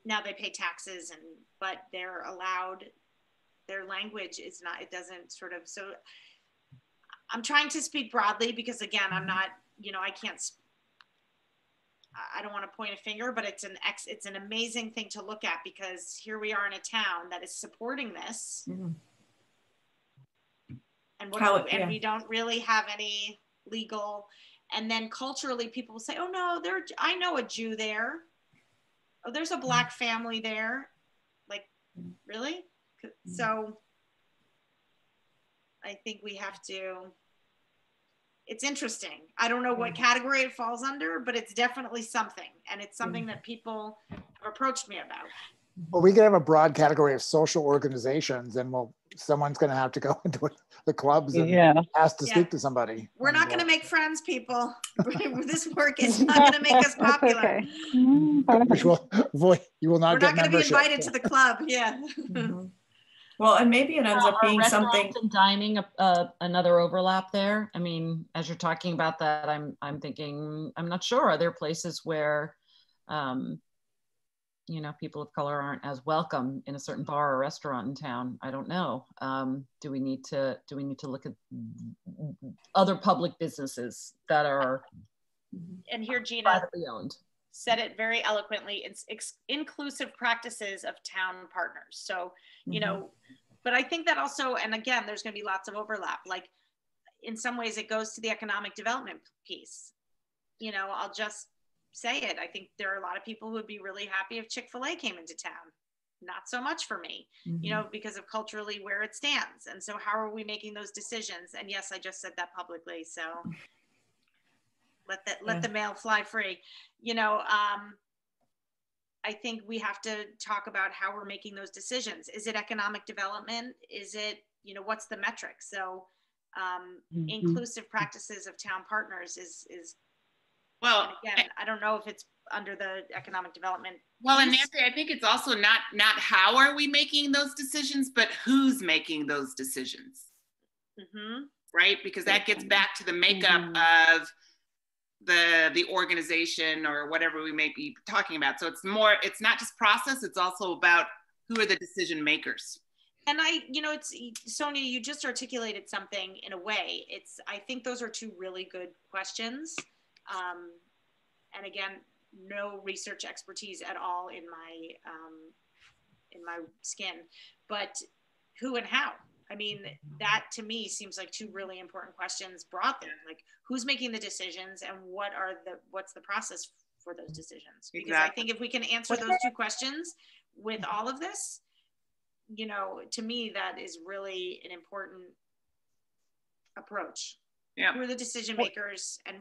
Now they pay taxes, but they're allowed, their language is not, it doesn't sort of, so I'm trying to speak broadly because again, I'm not, you know, I don't want to point a finger, but it's an amazing thing to look at, because here we are in a town that is supporting this. And we don't really have any legal. And then culturally, people will say, "Oh no, I know a Jew there. Oh, there's a Black family there." Like, really? So I think we have to. It's interesting. I don't know what category it falls under, but it's definitely something, and it's something that people have approached me about. Well, we could have a broad category of social organizations, and someone's going to have to go into the clubs and ask to speak to somebody. We're not going to make friends, people. This work is not going to make us popular. Which you will not We're get not going to be invited to the club. Yeah. Well, and maybe it ends up being something. And dining, another overlap there. I mean, as you're talking about that, I'm thinking, I'm not sure. Are there places where, you know, people of color aren't as welcome in a certain bar or restaurant in town? I don't know. Do we need to look at other public businesses that are and here Gina privately owned? Said it very eloquently. It's inclusive practices of town partners. So, you know, but I think that also, and again, there's going to be lots of overlap. Like in some ways it goes to the economic development piece. You know, I'll just say it. I think there are a lot of people who would be really happy if Chick-fil-A came into town. Not so much for me, you know, because of culturally where it stands. And so how are we making those decisions? And yes, I just said that publicly. So let the mail fly free. You know, I think we have to talk about how we're making those decisions. Is it economic development? Is it, you know, what's the metric? So inclusive practices of town partners is well, again, I don't know if it's under the economic development. Well, and Nancy, I think it's also not how are we making those decisions, but who's making those decisions, right? Because that gets back to the makeup of the organization or whatever we may be talking about. So it's not just process, it's also about who are the decision makers. And you know, it's Sonia, you just articulated something in a way. I think those are two really good questions. And again, no research expertise at all in my skin, but who and how? I mean, that to me seems like two really important questions broadly, like who's making the decisions and what's the process for those decisions? Because I think if we can answer those two questions with all of this, you know, to me, that is really an important approach. Yeah. Who are the decision makers, and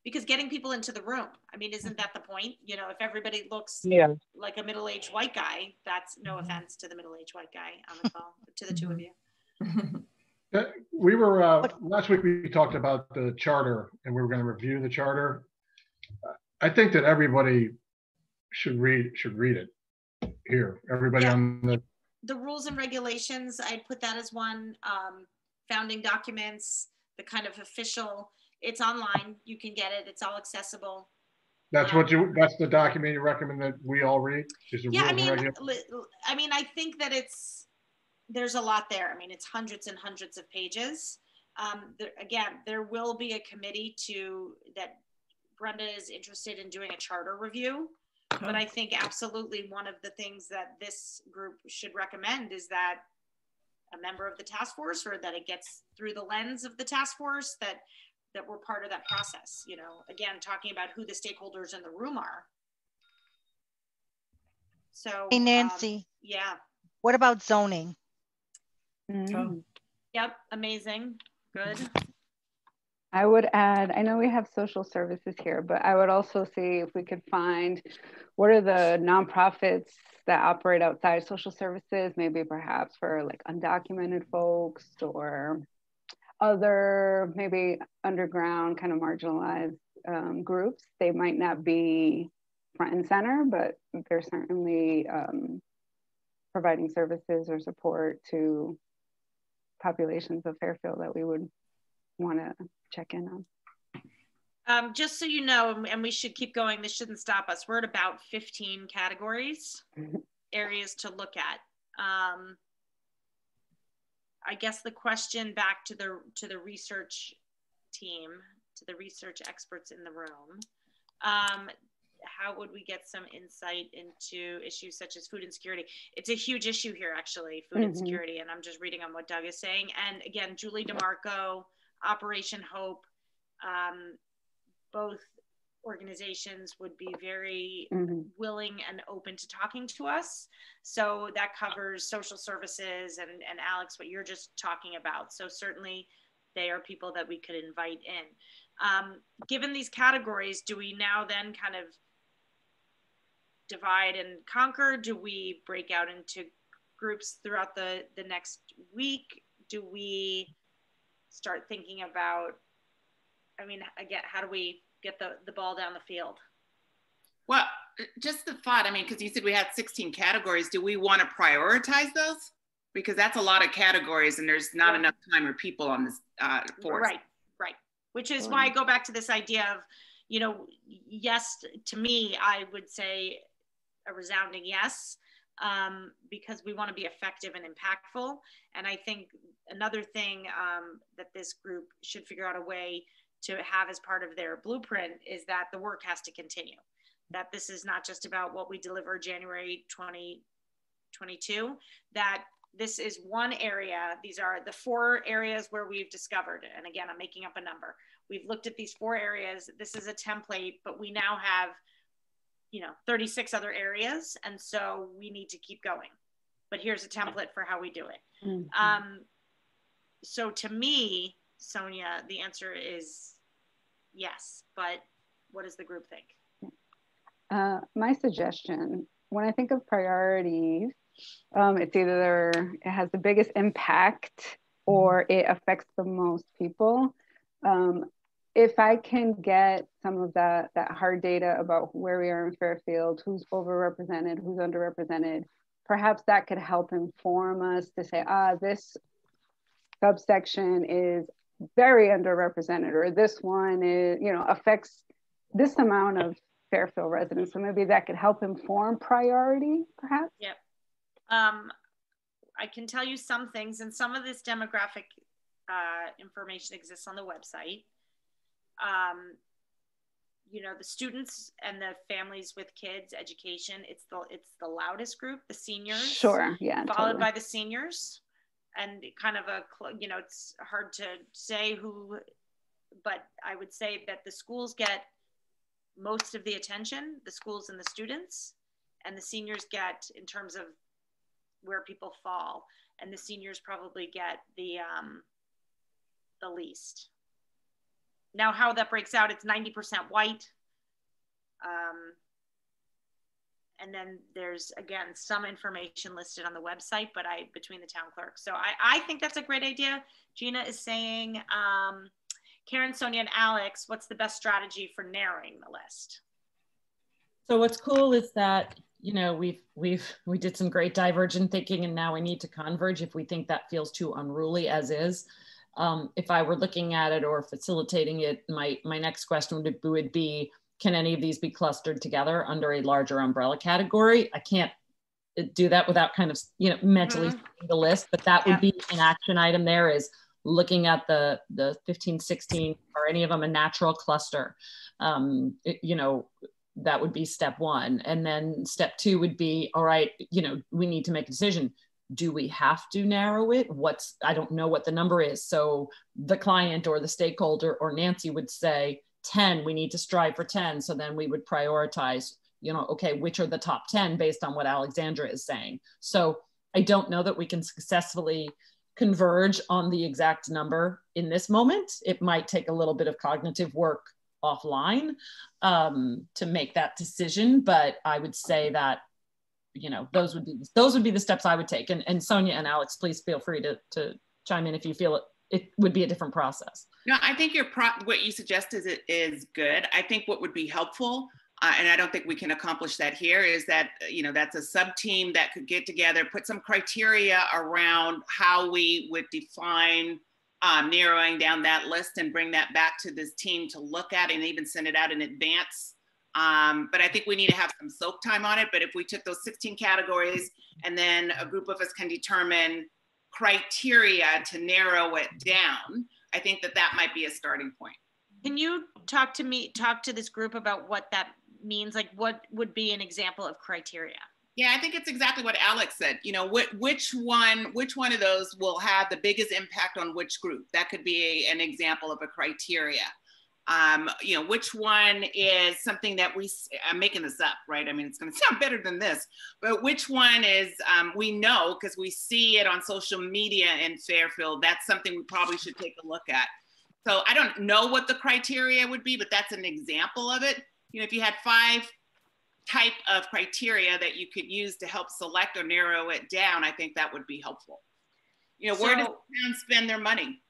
because getting people into the room, I mean, isn't that the point? You know, if everybody looks like a middle-aged white guy, that's no offense to the middle-aged white guy on the call, to the two of you. We were, last week we talked about the charter and we were going to review the charter. I think that everybody should read it here. Everybody on the rules and regulations, I'd put that as one. Founding documents, the kind of official, it's online, you can get it, it's all accessible. That's that's the document you recommend that we all read? Yeah, I mean, I think that there's a lot there. I mean, it's hundreds and hundreds of pages. There will be a committee that Brenda is interested in doing a charter review. But I think absolutely one of the things that this group should recommend is that a member of the task force, or that it gets through the lens of the task force, that we're part of that process. You know, again, talking about who the stakeholders in the room are. So, hey, Nancy. Yeah. What about zoning? Yep, amazing, good. I would add, I know we have social services here, but I would also see if we could find what are the nonprofits that operate outside social services, maybe perhaps for like undocumented folks or other maybe underground kind of marginalized groups. They might not be front and center, but they're certainly providing services or support to populations of Fairfield that we would want to check in on. Just so you know, and we should keep going, this shouldn't stop us. We're at about 15 categories, areas to look at. I guess the question back to the research team, to the research experts in the room, how would we get some insight into issues such as food insecurity? It's a huge issue here, actually, food insecurity, and I'm just reading on what Doug is saying. And again, Julie DeMarco, Operation Hope, both organizations would be very willing and open to talking to us. So that covers social services and Alex, what you're just talking about. So certainly they are people that we could invite in. Given these categories, do we now then kind of divide and conquer? Do we break out into groups throughout the next week? Do we start thinking about, I mean, again, how do we get the ball down the field? Well, just the thought, I mean, because you said we had 16 categories. Do we want to prioritize those? Because that's a lot of categories and there's not enough time or people on this force. Right. Which is why I go back to this idea of, you know, yes, to me, I would say a resounding yes, because we want to be effective and impactful. And I think another thing that this group should figure out a way to have as part of their blueprint is that the work has to continue. That this is not just about what we deliver January 2022, that this is one area. These are the 4 areas where we've discovered, and again, I'm making up a number. We've looked at these 4 areas. This is a template, but we now have, 36 other areas. And so we need to keep going, but here's a template for how we do it. So to me, Sonia, the answer is yes, but what does the group think? My suggestion, when I think of priorities, it's either it has the biggest impact or it affects the most people. If I can get some of that hard data about where we are in Fairfield, who's overrepresented, who's underrepresented, perhaps that could help inform us to say, this subsection is very underrepresented, or this one is, affects this amount of Fairfield residents. So maybe that could help inform priority, perhaps. Yep. I can tell you some things, and some of this demographic information exists on the website. The students and the families with kids, education, it's the loudest group, the seniors. Sure, yeah. Followed by the seniors. And kind of it's hard to say who, but I would say that the schools get most of the attention, the schools and the students, and the seniors get, in terms of where people fall, and the seniors probably get the the least. Now, how that breaks out, it's 90% white. And then there's, again, some information listed on the website, but between the town clerk. So I think that's a great idea. Gina is saying, Karen, Sonia, and Alex, what's the best strategy for narrowing the list? So what's cool is that, you know, we did some great divergent thinking, and now we need to converge if we think that feels too unruly as is. If I were looking at it or facilitating it, my next question would be, can any of these be clustered together under a larger umbrella category? I can't do that without kind of, you know, mentally seeing the list, but that would be an action item there, is looking at the 15, 16, or any of them a natural cluster. You know, that would be step one. And then step two would be, all right, you know, we need to make a decision. Do we have to narrow it? I don't know what the number is. So the client or the stakeholder or Nancy would say 10, we need to strive for 10. So then we would prioritize, you know, okay, which are the top 10 based on what Alexandra is saying. So I don't know that we can successfully converge on the exact number in this moment. It might take a little bit of cognitive work offline to make that decision, but I would say that, you know, those would be the steps I would take. And Sonia and Alex, please feel free to chime in if you feel it would be a different process. No, I think what you suggest is good. I think what would be helpful, and I don't think we can accomplish that here, is that, you know, that's a sub team that could get together, put some criteria around how we would define narrowing down that list, and bring that back to this team to look at, and even send it out in advance. But I think we need to have some soak time on it. But if we took those 16 categories, and then a group of us can determine criteria to narrow it down, I think that might be a starting point. Can you talk to this group about what that means? Like, what would be an example of criteria? Yeah, I think it's exactly what Alex said. You know, which one of those will have the biggest impact on which group? That could be an example of a criteria. You know, which one is something that I'm making this up, right? I mean, it's going to sound better than this, but which one is, we know, because we see it on social media in Fairfield, that's something we probably should take a look at. So I don't know what the criteria would be, but that's an example of it. You know, if you had 5 type of criteria that you could use to help select or narrow it down, I think that would be helpful. You know, where does the town spend their money?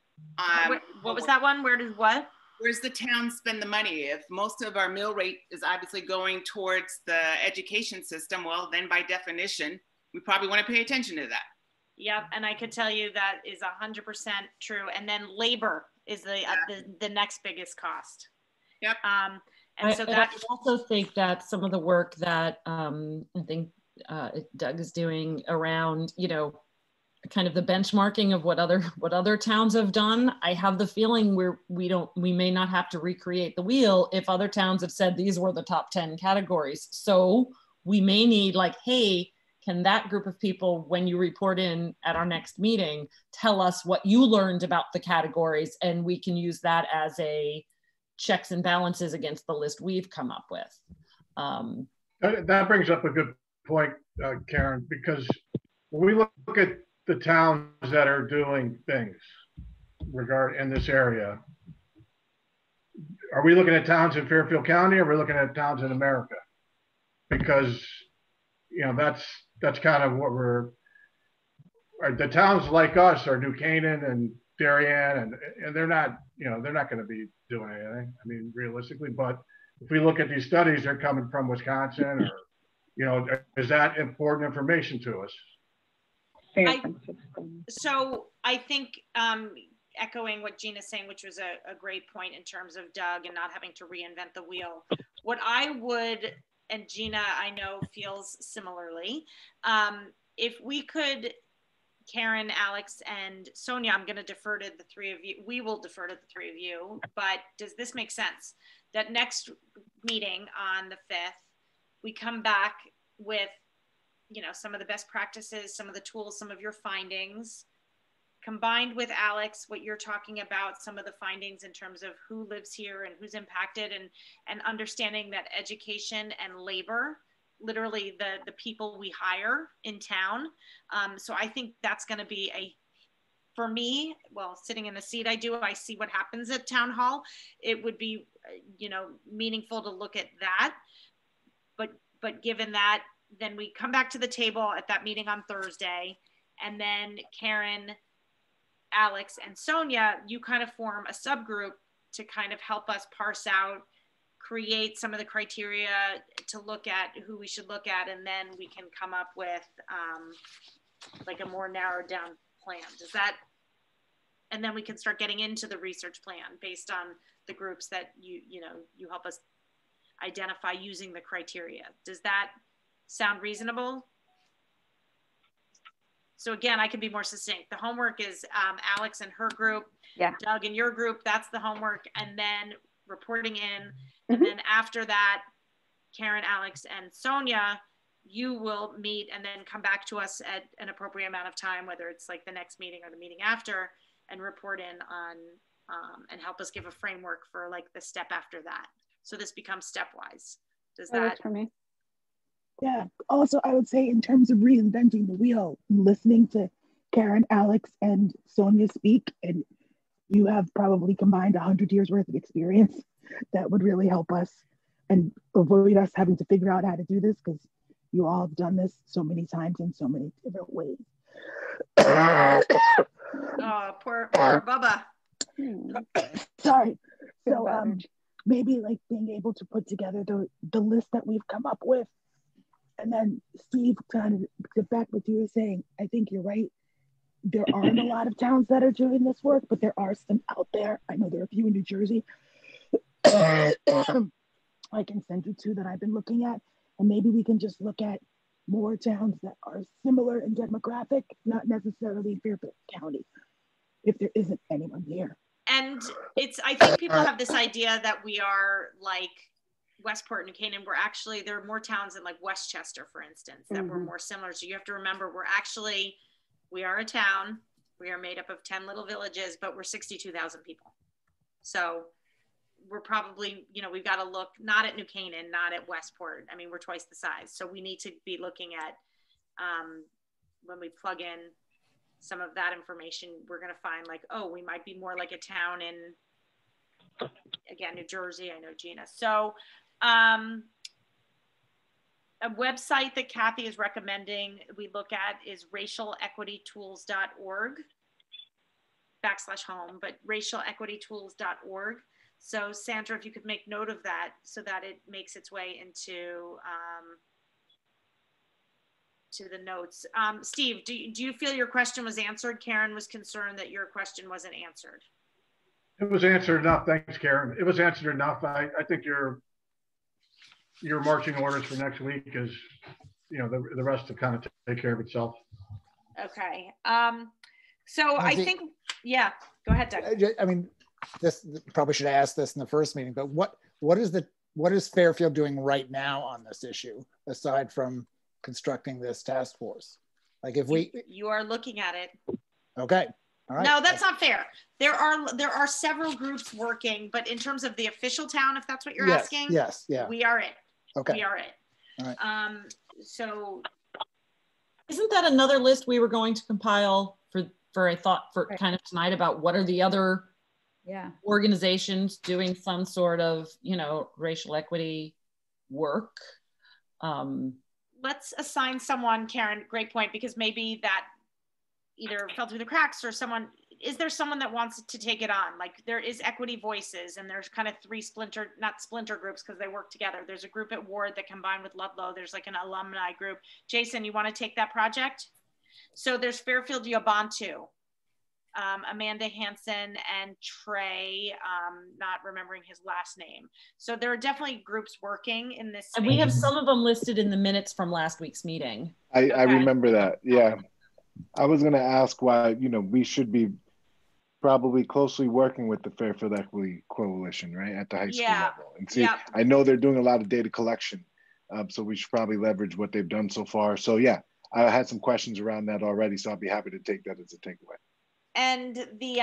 What was that one? Where's the town spend the money? If most of our mill rate is obviously going towards the education system, well, then by definition, we probably want to pay attention to that. Yep, and I could tell you that is 100% true. And then labor is the next biggest cost. Yep. And so that I also think that some of the work that I think Doug is doing around, you know, kind of the benchmarking of what other towns have done. I have the feeling we may not have to recreate the wheel if other towns have said these were the top 10 categories. So we may need, like, hey, can that group of people, when you report in at our next meeting, tell us what you learned about the categories, and we can use that as a checks and balances against the list we've come up with. That brings up a good point, Karen, because when we look at the towns that are doing things in this area, are we looking at towns in Fairfield County, or are we looking at towns in America? Because, you know, that's kind of what the towns like us are New Canaan and Darien, and they're not, you know, they're not going to be doing anything, I mean, realistically. But if we look at these studies, they're coming from Wisconsin, or, you know, is that important information to us? So I think echoing what Gina's saying, which was a great point in terms of Doug and not having to reinvent the wheel. What I would, and Gina, I know feels similarly, if we could, Karen, Alex, and Sonia, I'm going to defer to the three of you. We will defer to the three of you, but does this make sense? That next meeting on the 5th, we come back with, you know, some of the best practices, some of the tools, some of your findings, combined with Alex, what you're talking about, some of the findings in terms of who lives here and who's impacted, and understanding that education and labor, literally the people we hire in town. So I think that's going to be a for me, well, sitting in the seat I see what happens at town hall. It would be, you know, meaningful to look at that. But given that, then we come back to the table at that meeting on Thursday, and then Karen, Alex, and Sonia, you kind of form a subgroup to kind of help us parse out, create some of the criteria to look at who we should look at, and then we can come up with like a more narrowed down plan. Does that, and then we can start getting into the research plan based on the groups that you help us identify using the criteria. Does that sound reasonable? So again, I can be more succinct. The homework is Alex and her group, Doug and your group, that's the homework, and then reporting in. And then after that, Karen, Alex, and Sonia, you will meet and then come back to us at an appropriate amount of time, whether it's like the next meeting or the meeting after, and report in on and help us give a framework for like the step after that. So this becomes stepwise. Does that works for me? Yeah. Also, I would say in terms of reinventing the wheel, listening to Karen, Alex, and Sonia speak, and you have probably combined 100 years worth of experience. That would really help us and avoid us having to figure out how to do this, because you all have done this so many times in so many different ways. Oh, poor Bubba. Sorry. So maybe like being able to put together the list that we've come up with. And then Steve, kind of get back what you were saying. I think you're right. There aren't a lot of towns that are doing this work, but there are some out there. I know there are a few in New Jersey. I can send you two that I've been looking at, and maybe we can just look at more towns that are similar in demographic, not necessarily Fairfield County, if there isn't anyone here. And I think people have this idea that we are like Westport and New Canaan. There are more towns in like Westchester, for instance, that were more similar. So you have to remember, we are a town. We are made up of 10 little villages, but we're 62,000 people. So we're probably, we've got to look not at New Canaan, not at Westport. I mean, we're twice the size. So we need to be looking at, when we plug in some of that information, we're going to find like, oh, we might be more like a town in, again, New Jersey. I know Gina. So a website that Kathy is recommending we look at is racialequitytools.org/home, but racialequitytools.org. So Sandra, if you could make note of that so that it makes its way into to the notes. Steve, do you feel your question was answered? Karen was concerned that your question wasn't answered. It was answered enough. Thanks, Karen. It was answered enough. I think your marching orders for next week is, the rest to kind of take care of itself. Okay. So I think, yeah, go ahead, Doug. I mean, this probably should have asked this in the first meeting, but what is Fairfield doing right now on this issue aside from constructing this task force? Like if you are looking at it. Okay. All right. No, that's not fair. There are several groups working, but in terms of the official town, if that's what you're asking, yes, yeah, we are it. Okay, we are it. All right. So, isn't that another list we were going to compile for kind of tonight about what are the other organizations doing some sort of racial equity work? Let's assign someone, Karen. Great point, because maybe that either fell through the cracks or is there someone that wants to take it on? Like there is Equity Voices, and there's kind of three not splinter groups because they work together. There's a group at Ward that combined with Ludlow. There's like an alumni group. Jason, you want to take that project? So there's Fairfield Yabantu, Amanda Hansen and Trey, not remembering his last name. So there are definitely groups working in this space. And we have some of them listed in the minutes from last week's meeting. I remember that, yeah. I was going to ask why, we should be probably closely working with the Fairfield Equity Coalition, right, at the high school level. And see, I know they're doing a lot of data collection, so we should probably leverage what they've done so far. So yeah, I had some questions around that already, so I'll be happy to take that as a takeaway. And the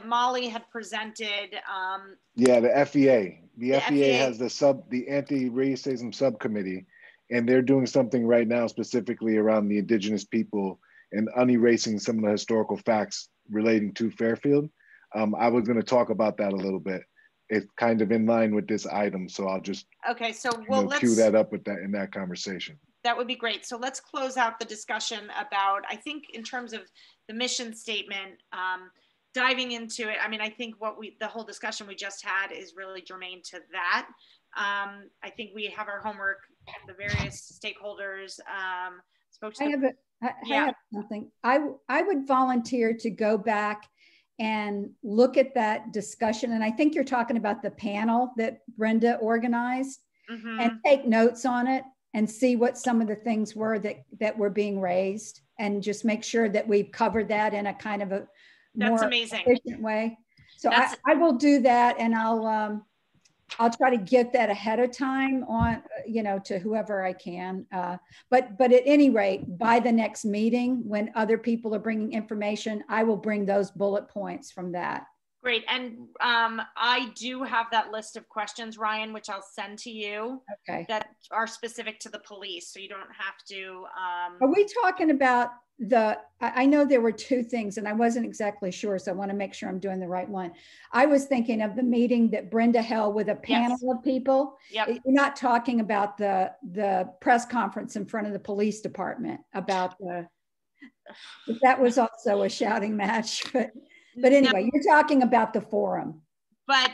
Molly had presented. The FEA. The FEA has the anti-racism subcommittee. And they're doing something right now specifically around the indigenous people and unerasing some of the historical facts relating to Fairfield. I was going to talk about that a little bit. It's kind of in line with this item, so I'll just so we'll cue that up with that in that conversation. That would be great. So let's close out the discussion about, I think in terms of the mission statement, diving into it. I mean, I think the whole discussion we just had is really germane to that. I think we have our homework, the various stakeholders spoke to. I have something. I would volunteer to go back and look at that discussion. And I think you're talking about the panel that Brenda organized, and take notes on it and see what some of the things were that were being raised, and just make sure that we've covered that in a kind of a more efficient way. So I will do that, and I'll try to get that ahead of time on, to whoever I can. But at any rate, by the next meeting, when other people are bringing information, I will bring those bullet points from that. Great. And I do have that list of questions, Ryan, which I'll send to you, that are specific to the police. So you don't have to. Are we talking about I know there were two things and I wasn't exactly sure. So I want to make sure I'm doing the right one. I was thinking of the meeting that Brenda held with a panel of people. Yep. You're not talking about the press conference in front of the police department about that was also a shouting match, but anyway, you're talking about the forum. But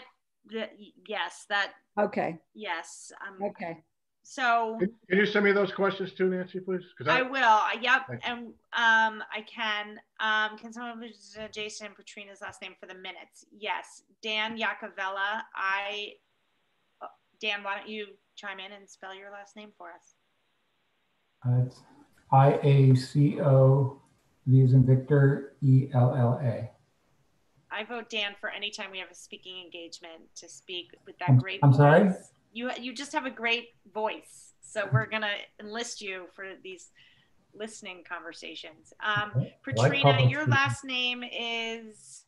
yes, that. Okay. Yes. Okay. So. Can you send me those questions too, Nancy, please? I will. Yep. And I can. Can someone please Jason and Patrina's last name for the minutes? Yes. Dan Iacovella. Dan, why don't you chime in and spell your last name for us? It's IACO, V as in Victor, ELLA. I vote Dan for any time we have a speaking engagement to speak with that great voice. I'm sorry? You just have a great voice. So we're going to enlist you for these listening conversations. Patrina, your last name is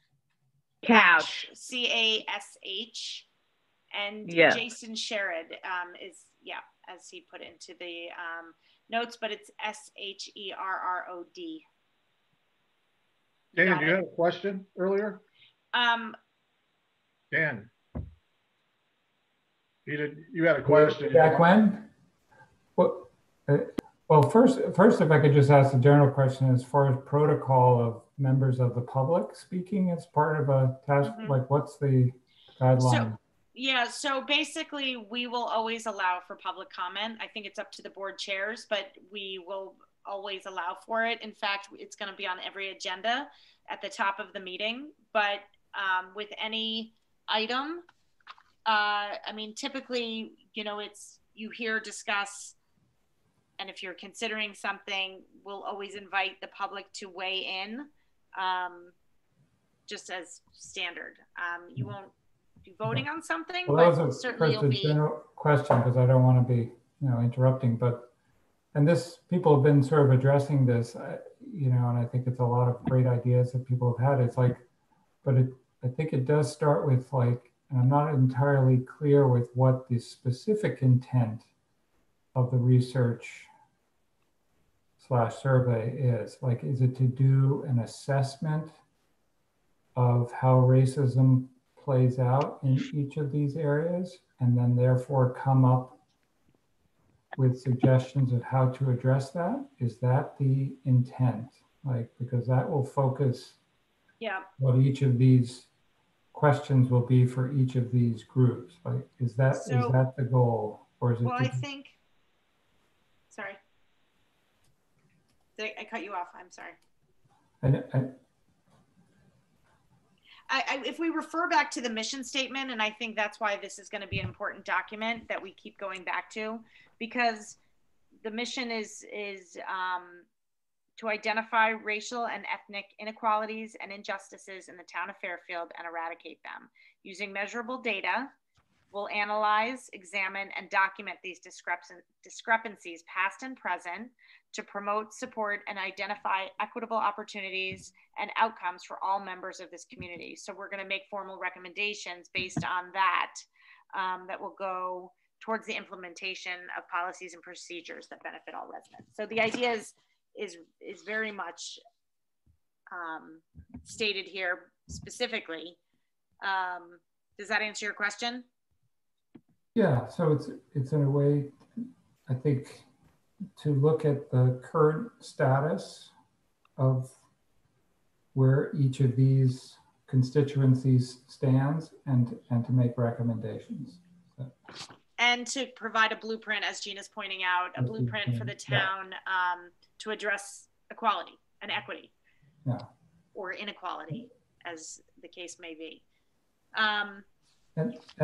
Cash. C-A-S-H. And Jason Sherrod is, as he put into the notes, but it's S-H-E-R-R-O-D. Dan, did you have a question earlier? Dan, you had a question. Back when? Well, first, if I could just ask a general question as far as protocol of members of the public speaking as part of a task, like what's the guideline? So basically we will always allow for public comment. I think it's up to the board chairs, but we will always allow for it. In fact, it's going to be on every agenda at the top of the meeting, but with any item, I mean, typically, it's you hear, discuss, and if you're considering something, we'll always invite the public to weigh in, just as standard. You won't be voting on something, well, but certainly you'll be. General question, because I don't want to be, interrupting, and people have been sort of addressing this, and I think it's a lot of great ideas that people have had. It's like, I think it does start with and I'm not entirely clear with what the specific intent of the research/survey is. Like, is it to do an assessment of how racism plays out in each of these areas, and then therefore come up with suggestions of how to address that? Is that the intent? Because that will focus what each of these questions will be for each of these groups. Is that the goal, or is it? Well, I think. Sorry, I cut you off. I'm sorry. If we refer back to the mission statement, and I think that's why this is going to be an important document that we keep going back to, because the mission is to identify racial and ethnic inequalities and injustices in the town of Fairfield and eradicate them. Using measurable data, we'll analyze, examine, and document these discrepancies, past and present, to promote, support, and identify equitable opportunities and outcomes for all members of this community. So we're going to make formal recommendations based on that, that will go towards the implementation of policies and procedures that benefit all residents. So the idea is very much stated here specifically. Does that answer your question? Yeah, so it's in a way, I think, to look at the current status of where each of these constituencies stands and to make recommendations. So. And to provide a blueprint, as Gina's pointing out, a blueprint for the town to address equality and equity, or inequality, as the case may be. And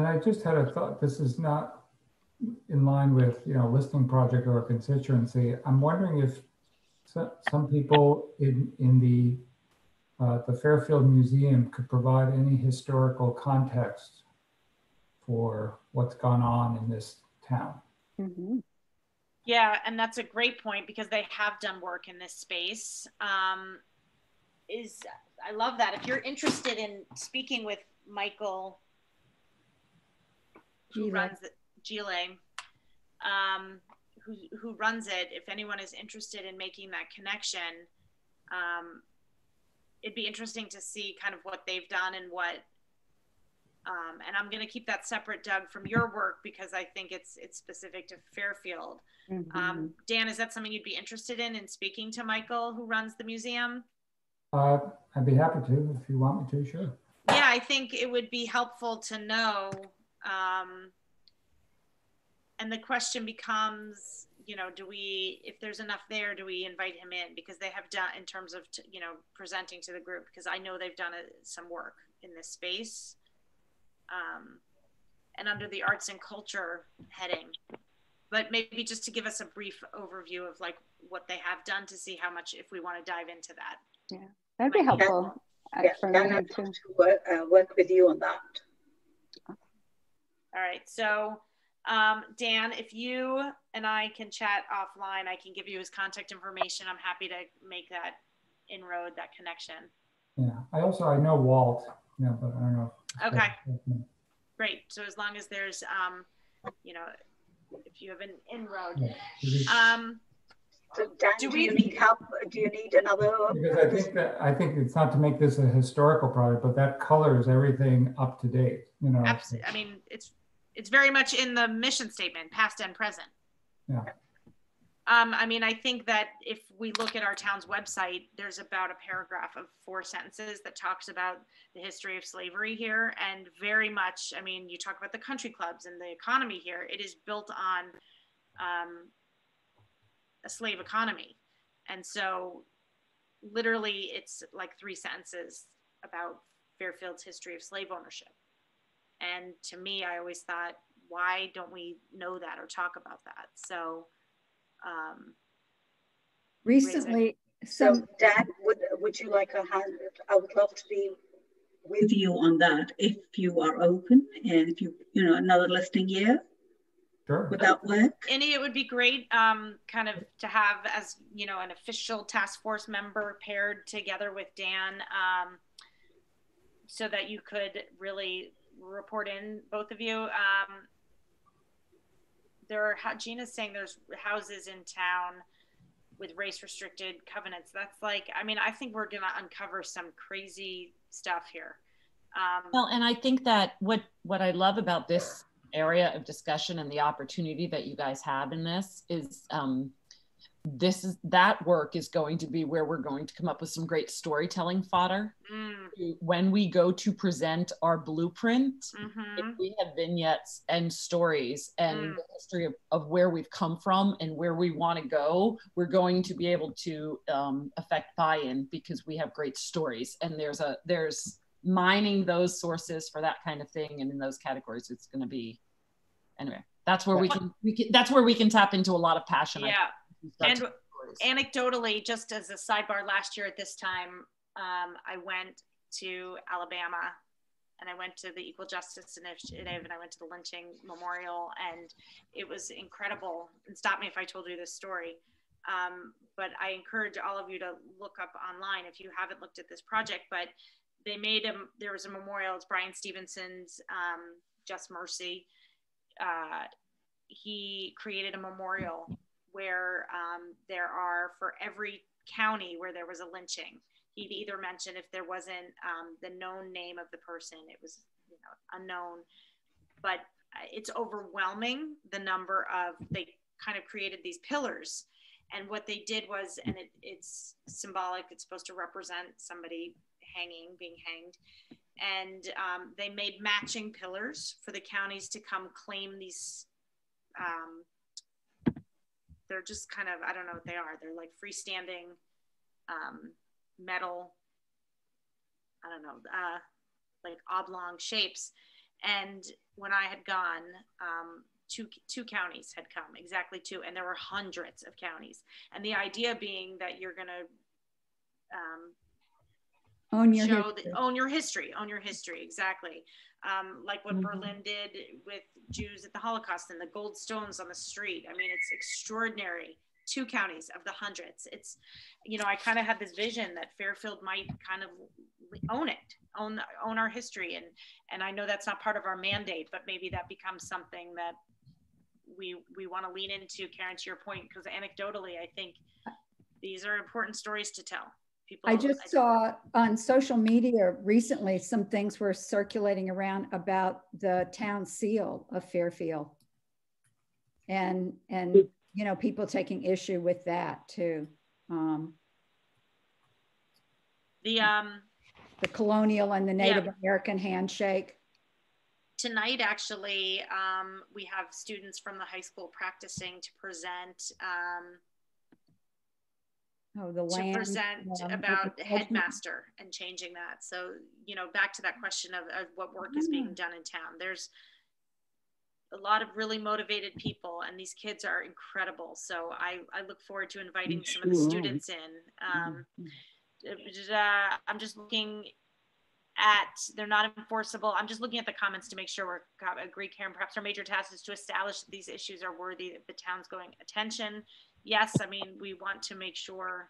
I just had a thought. This is not in line with listing project or a constituency. I'm wondering if some people in the Fairfield Museum could provide any historical context for what's gone on in this town. Mm-hmm. Yeah, and that's a great point because they have done work in this space. I love that. If you're interested in speaking with Michael, who runs it, Gile, who runs it, if anyone is interested in making that connection, it'd be interesting to see kind of what they've done and what, and I'm going to keep that separate, Doug, from your work because I think it's specific to Fairfield. Mm-hmm. Dan, is that something you'd be interested in speaking to Michael, who runs the museum? I'd be happy to if you want me to, sure. Yeah, I think it would be helpful to know. And the question becomes, if there's enough there, do we invite him in? Because they have done, in terms of, presenting to the group, because I know they've done some work in this space. And under the arts and culture heading, but maybe just to give us a brief overview of like what they have done to see how much, if we want to dive into that. Yeah, that'd be helpful. Yeah, I'm to work with you on that. All right, so Dan, if you and I can chat offline, I can give you his contact information. I'm happy to make that inroad, that connection. Yeah, I know Walt, but I don't know. Okay, great. So as long as there's, if you have an inroad. Yeah. So Dan, do you need help? Do you need another? Because I think it's not to make this a historical project, but that colors everything up to date. Absolutely. I mean, it's very much in the mission statement, past and present. Yeah. I mean, I think that if we look at our town's website, there's about a paragraph of 4 sentences that talks about the history of slavery here. And very much, I mean, you talk about the country clubs and the economy here. It is built on a slave economy. And so literally it's like 3 sentences about Fairfield's history of slave ownership. And to me, I always thought, why don't we know that or talk about that? So recently, so Dan, would you like a hand? I would love to be with you on that if you are open and if you another listing year. Sure. Would that work? Annie, it would be great kind of to have as an official task force member paired together with Dan so that you could really report in, both of you. Gina's saying there's houses in town with race restricted covenants. That's like, I mean, I think we're going to uncover some crazy stuff here. Well, and I think that what I love about this area of discussion and the opportunity that you guys have in this is that work is going to be where we're going to come up with some great storytelling fodder when we go to present our blueprint. If we have vignettes and stories and the history of where we've come from and where we want to go, we're going to be able to affect buy-in because we have great stories, and there's mining those sources for that kind of thing, and in those categories it's going to be, anyway, that's where we can tap into a lot of passion. Yeah. And anecdotally, just as a sidebar, last year at this time, I went to Alabama and I went to the Equal Justice Initiative and I went to the lynching memorial, and it was incredible. And stop me if I told you this story. But I encourage all of you to look up online if you haven't looked at this project, but they made there was a memorial. It's Brian Stevenson's Just Mercy. He created a memorial where there are, for every county where there was a lynching, he'd either mention if there wasn't the known name of the person, it was, you know, unknown, but it's overwhelming the number of, they kind of created these pillars. And what they did was, and it's symbolic, it's supposed to represent somebody being hanged. And they made matching pillars for the counties to come claim these. They're just kind of, I don't know what they are. They're like freestanding metal, I don't know, like oblong shapes. And when I had gone, two counties had come, exactly two, and there were hundreds of counties. And the idea being that you're going to own your history, exactly. Like what Berlin did with Jews at the Holocaust and the gold stones on the street. I mean, it's extraordinary. 2 counties of the hundreds. It's, you know, I kind of had this vision that Fairfield might kind of own our history. And I know that's not part of our mandate, but maybe that becomes something that we want to lean into, Karen, to your point, because anecdotally, I think these are important stories to tell. I just saw on social media recently, some things were circulating around about the town seal of Fairfield. And you know, people taking issue with that too. The colonial and the Native American handshake. Tonight, actually, we have students from the high school practicing to present about headmaster and changing that. So, you know, back to that question of what work is being done in town. There's a lot of really motivated people, and these kids are incredible. So I look forward to inviting some of the students in. I'm just looking at, they're not enforceable. I'm just looking at the comments to make sure we're agree, Karen. Perhaps our major task is to establish that these issues are worthy of the town's going attention. Yes, I mean, we want to make sure.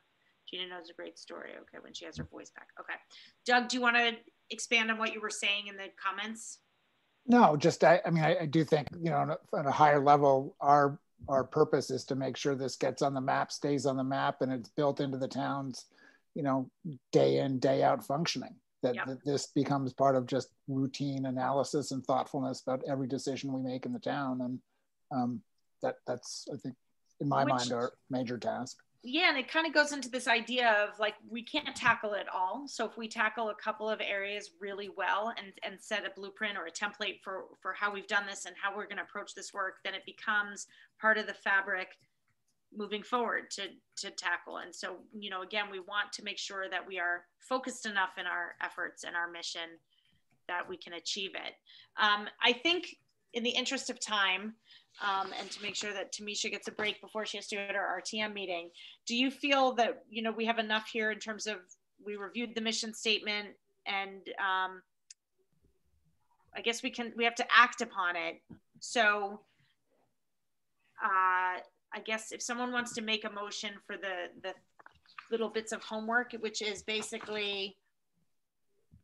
Gina knows a great story. Okay, when she has her voice back. Okay. Doug, do you want to expand on what you were saying in the comments? No, just, I mean, I do think, you know, at a higher level, our purpose is to make sure this gets on the map, stays on the map, and it's built into the town's, you know, day in, day out functioning. That this becomes part of just routine analysis and thoughtfulness about every decision we make in the town. And that's, I think, in my mind, our major task. Yeah, and it kind of goes into this idea of like, we can't tackle it all. So if we tackle a couple of areas really well and set a blueprint or a template for how we've done this and how we're going to approach this work, then it becomes part of the fabric moving forward to tackle. And so, you know, again, we want to make sure that we are focused enough in our efforts and our mission that we can achieve it. I think in the interest of time, and to make sure that Tamisha gets a break before she has to go to our RTM meeting, do you feel that, you know, we have enough here in terms of, we reviewed the mission statement, and I guess we have to act upon it. So I guess if someone wants to make a motion for the little bits of homework, which is basically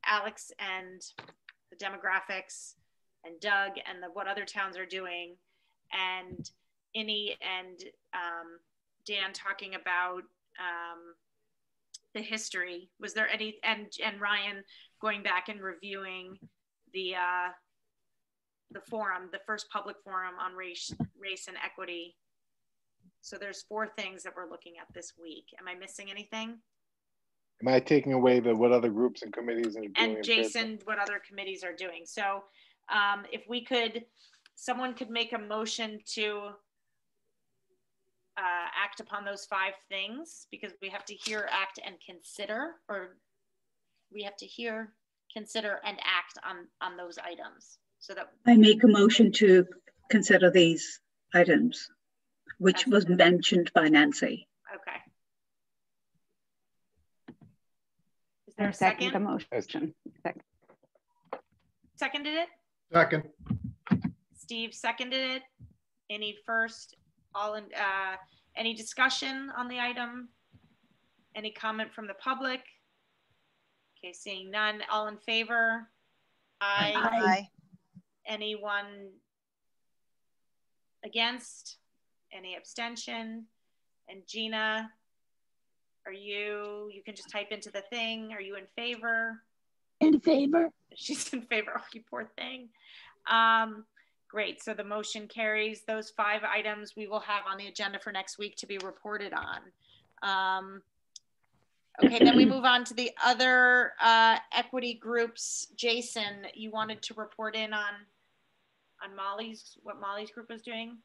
Alex and the demographics and Doug and what other towns are doing, and Innie and Dan talking about the history. Was there any, and Ryan going back and reviewing the forum, the first public forum on race and equity. So there's 4 things that we're looking at this week. Am I missing anything? Am I taking away what other groups and committees are doing? And Jason, what other committees are doing? So if we could, someone could make a motion to act upon those 5 things, because we have to hear, act, and consider, or we have to hear, consider, and act on those items. So that I make a motion to consider these items, which was mentioned by Nancy. Okay. Is there a second? The motion. Seconded it? Second. Steve seconded it. Any first? All in? Any discussion on the item? Any comment from the public? Okay, seeing none. All in favor? Aye. Aye. Anyone against? Any abstention? And Gina, are you can just type into the thing. Are you in favor? In favor. She's in favor. Oh, you poor thing. Great. So the motion carries. Those 5 items we will have on the agenda for next week to be reported on. Okay, then we move on to the other equity groups. Jason, you wanted to report in on what Molly's group was doing?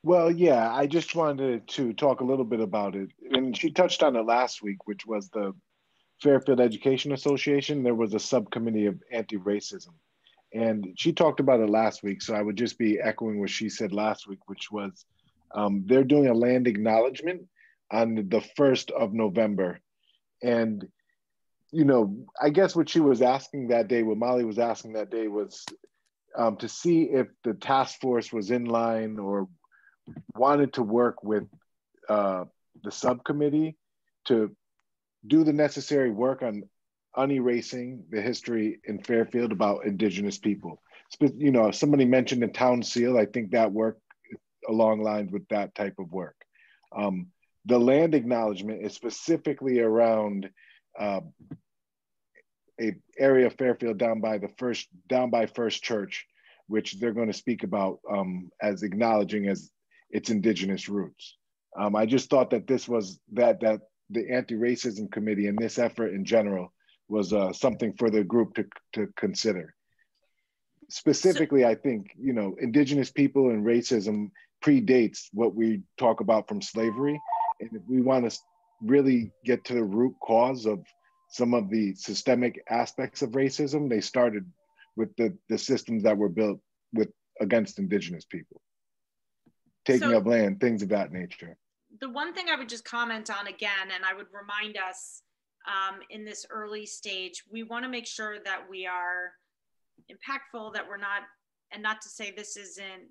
Well, yeah, I just wanted to talk a little bit about it. And she touched on it last week, which was the Fairfield Education Association. There was a subcommittee of anti-racism. And she talked about it last week. So I would just be echoing what she said last week, which was they're doing a land acknowledgement on the 1st of November. And, you know, I guess what she was asking that day, what Molly was asking that day was to see if the task force was in line or wanted to work with the subcommittee to do the necessary work on unerasing the history in Fairfield about Indigenous people. You know, if somebody mentioned the town seal, I think that work along lines with that type of work. The land acknowledgement is specifically around a area of Fairfield down by First Church, which they're going to speak about as acknowledging as its Indigenous roots. I just thought that this was that the Anti-Racism Committee and this effort in general was something for the group to consider. Specifically, I think, you know, Indigenous people and racism predates what we talk about from slavery. And if we want to really get to the root cause of some of the systemic aspects of racism, they started with the systems that were built against Indigenous people. Taking of land, things of that nature. The one thing I would just comment on again, and I would remind us in this early stage, we want to make sure that we are impactful, that we're not, and not to say this isn't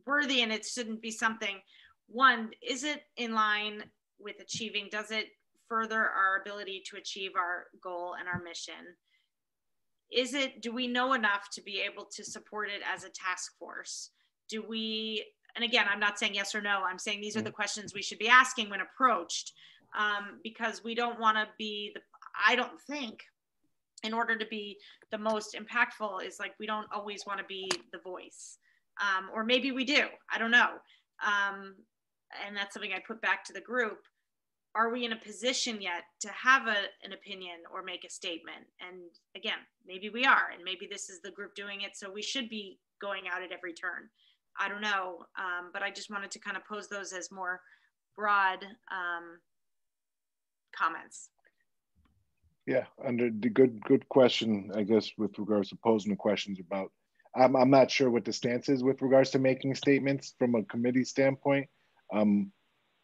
worthy and it shouldn't be something. One, is it in line with achieving, does it further our ability to achieve our goal and our mission? Do we know enough to be able to support it as a task force? And again, I'm not saying yes or no, I'm saying these are the questions we should be asking when approached, because we don't want to be I don't think in order to be the most impactful is like, we don't always want to be the voice, or maybe we do, I don't know. And that's something I put back to the group. Are we in a position yet to have an opinion or make a statement? And again, maybe we are, and maybe this is the group doing it, so we should be going out at every turn. I don't know, but I just wanted to kind of pose those as more broad comments. Yeah, under the good question, I guess, with regards to posing the questions about, I'm not sure what the stance is with regards to making statements from a committee standpoint.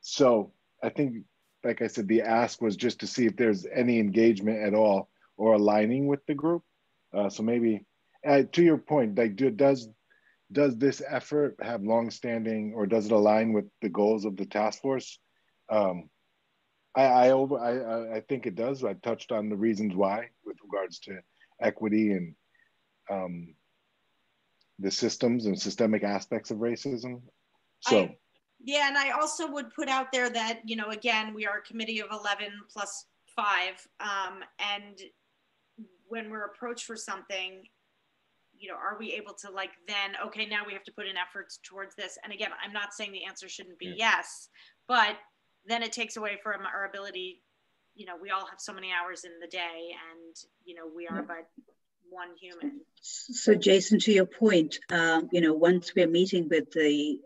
So I think, like I said, the ask was just to see if there's any engagement at all or aligning with the group. So maybe, to your point, like, does this effort have longstanding, or does it align with the goals of the task force? I think it does. I touched on the reasons why with regards to equity and the systems and systemic aspects of racism. So. Yeah, and I also would put out there that, you know, again, we are a committee of 11 plus 5, and when we're approached for something, you know, are we able to then, okay, now we have to put in efforts towards this. And again, I'm not saying the answer shouldn't be yes, but then it takes away from our ability, you know, we all have so many hours in the day, and, you know, we are but one human. So Jason, to your point, you know, once we're meeting with the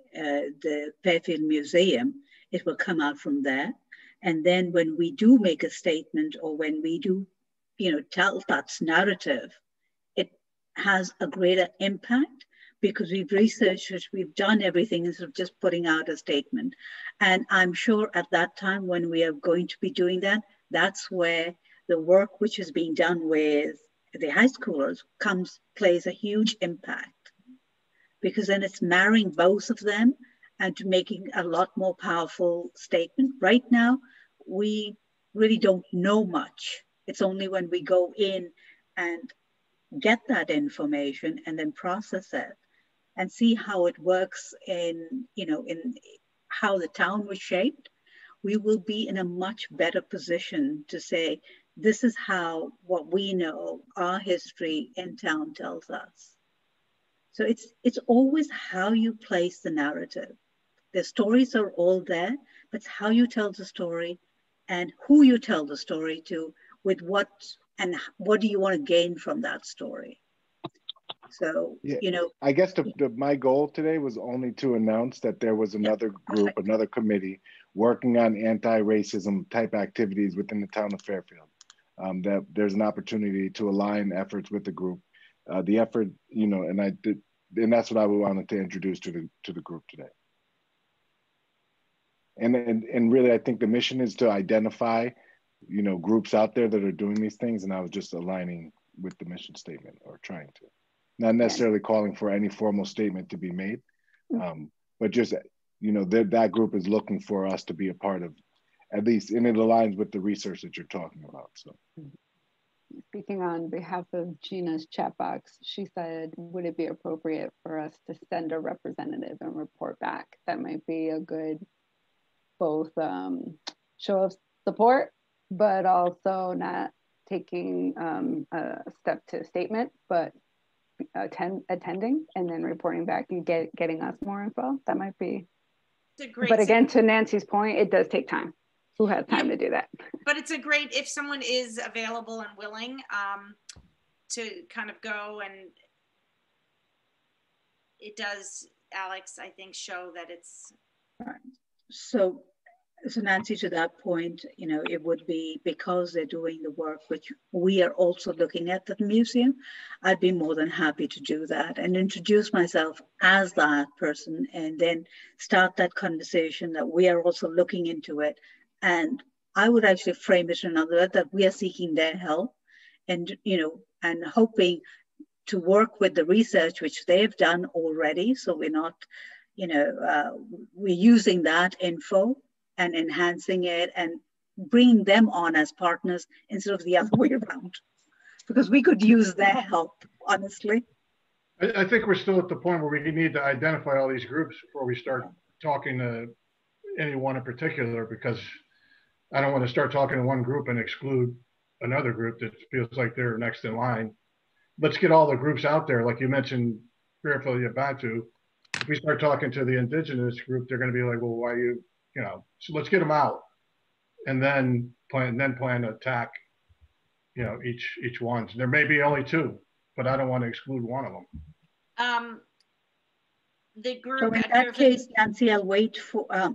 Fairfield Museum, it will come out from there. And then when we do make a statement, or when we do, you know, tell that narrative, it has a greater impact, because we've researched it, we've done everything instead of just putting out a statement. And I'm sure at that time when we are going to be doing that, that's where the work which is being done with the high schoolers plays a huge impact, because then it's marrying both of them and making a lot more powerful statement. Right now, we really don't know much. It's only when we go in and get that information and then process it and see how it works in, you know, how the town was shaped, we will be in a much better position to say, this is how what we know, our history in town tells us. So it's always how you place the narrative. The stories are all there, but it's how you tell the story and who you tell the story to, with what, and what do you want to gain from that story. So, yeah, you know, I guess my goal today was only to announce that there was another group, another committee working on anti-racism type activities within the town of Fairfield. That there's an opportunity to align efforts with the group. The effort, you know, and that's what I wanted to introduce to the group today. And really, I think the mission is to identify, you know, groups out there that are doing these things, and I was just aligning with the mission statement, or trying to. Not necessarily calling for any formal statement to be made, but just, you know, that group is looking for us to be a part of, at least, and it aligns with the research that you're talking about. So, speaking on behalf of Gina's chat box, she said, would it be appropriate for us to send a representative and report back? That might be a good both show of support, but also not taking a step to statement, but attending and then reporting back and getting us more info. That might be. But again, to Nancy's point, it does take time. Who has time to do that? But it's a great, if someone is available and willing to kind of go, and it does, Alex, I think, show that it's. Right. So Nancy, to that point, you know, it would be because they're doing the work, which we are also looking at the museum, I'd be more than happy to do that and introduce myself as that person, and then start that conversation that we are also looking into it. And I would actually frame it in another way, that we are seeking their help, and, you know, and hoping to work with the research which they've done already. So we're not, you know, we're using that info and enhancing it and bringing them on as partners instead of the other way around, because we could use their help, honestly. I think we're still at the point where we need to identify all these groups before we start talking to anyone in particular, because I don't want to start talking to one group and exclude another group that feels like they're next in line. Let's get all the groups out there. Like you mentioned, Fairfield Yabatu. If we start talking to the indigenous group, they're going to be like, well, why you know, so let's get them out, and then plan to attack, you know, each one. There may be only two, but I don't want to exclude one of them. The group. So in that case, Nancy, I'll wait for, Well,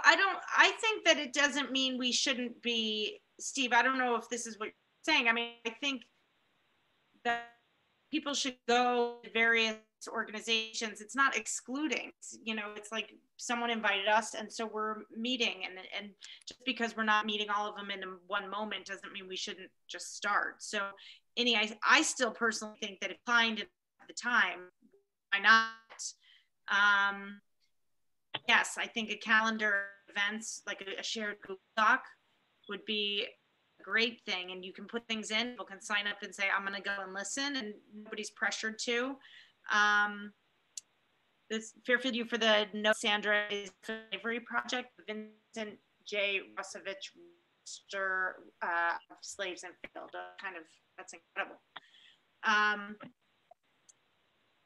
I think that it doesn't mean we shouldn't be, Steve, I don't know if this is what you're saying. I mean, I think that people should go to various organizations. It's not excluding, you know, it's like someone invited us and so we're meeting, and just because we're not meeting all of them in one moment doesn't mean we shouldn't just start. So I still personally think that if find at the time, why not? Yes, I think a calendar events like a shared Google Doc would be a great thing, and you can put things in, people can sign up and say, I'm going to go and listen, and nobody's pressured to. This Fairfield U for the No Sandra is Slavery Project, Vincent J. Rosevich, Slaves in Fairfield, that's incredible.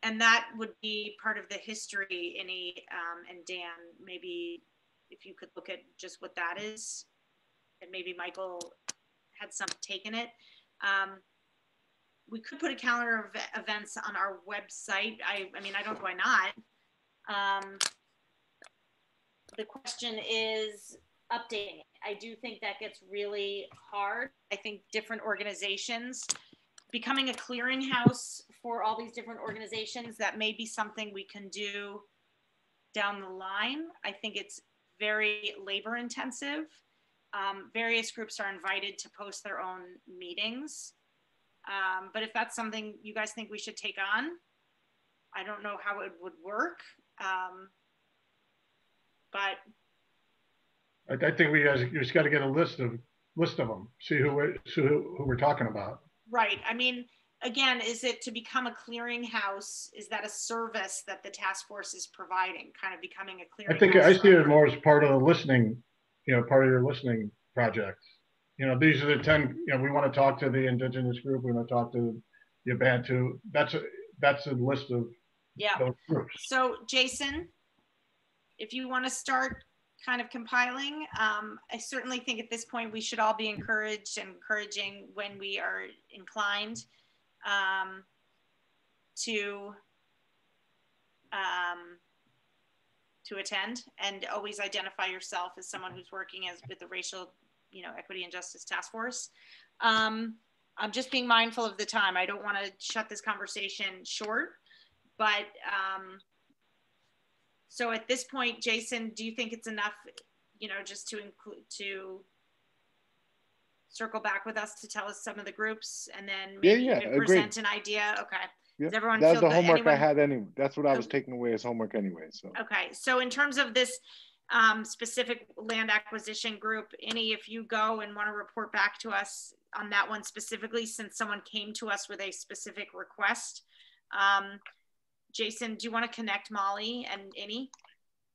And that would be part of the history, and Dan, maybe if you could look at just what that is, and maybe Michael had some take in it. We could put a calendar of events on our website. I mean, I don't know why not. The question is updating it. I do think that gets really hard. I think different organizations, becoming a clearinghouse for all these different organizations, that may be something we can do down the line. I think it's very labor intensive. Various groups are invited to post their own meetings. But if that's something you guys think we should take on, I don't know how it would work. But I think you just got to get a list of them, see who we're talking about. Right. I mean, again, is it to become a clearinghouse? Is that a service that the task force is providing, kind of becoming a clearinghouse? I think I see it more as part of the listening, part of your listening project. These are the 10, we want to talk to the indigenous group. We want to talk to the Bantu. That's a list of those groups. So Jason, if you want to start kind of compiling, I certainly think at this point we should all be encouraged and encouraging when we are inclined to attend, and always identify yourself as someone who's working with the Racial Equity and Justice Task Force. I'm just being mindful of the time. I don't want to shut this conversation short, but so at this point, Jason, do you think it's enough, just to circle back with us to tell us some of the groups, and then maybe even present an idea? Okay. Yeah. Does everyone That's feel the homework I had anyway. That's what I was taking away as homework anyway. So. Okay. So in terms of this specific land acquisition group, if you go and want to report back to us on that one specifically, since someone came to us with a specific request, Jason, do you want to connect Molly and Innie?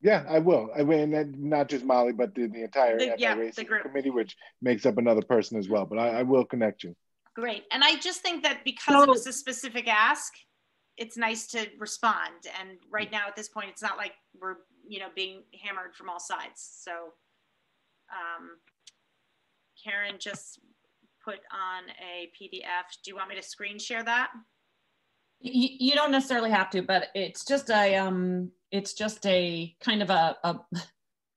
Yeah, I will. I mean, not just Molly, but the entire anti-racism committee, which makes up another person as well. But I will connect you. Great. And I just think that because it was a specific ask, it's nice to respond. And right now at this point, it's not like we're, being hammered from all sides. So Karen just put on a PDF. Do you want me to screen share that? You don't necessarily have to, but it's just a kind of a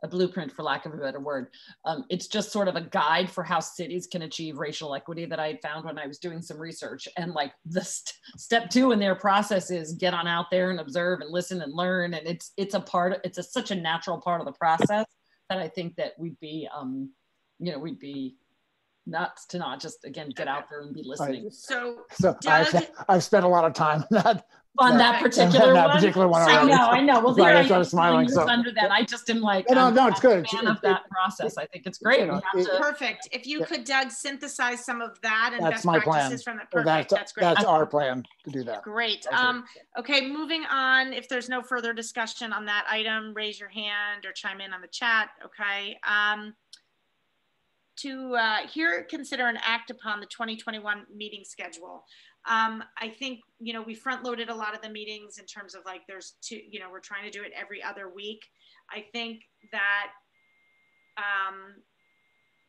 blueprint, for lack of a better word. It's just sort of a guide for how cities can achieve racial equity that I found when I was doing some research. And like the step 2 in their process is get on out there and observe and listen and learn. And it's such a natural part of the process that I think that we'd be nuts to not just, again, get out there and be listening. So I've spent a lot of time on that particular one. I know. Well, there I started smiling. So under that, I just am like, no, it's good. Fan of that process. I think it's great. Perfect. If you could, Doug, synthesize some of that and that's best practices from that. Perfect. That's great. That's our plan to do that. Great. Okay, moving on. If there's no further discussion on that item, raise your hand or chime in on the chat. Okay. To consider and act upon the 2021 meeting schedule. I think, we front loaded a lot of the meetings in terms of like, there's 2, we're trying to do it every other week. I think that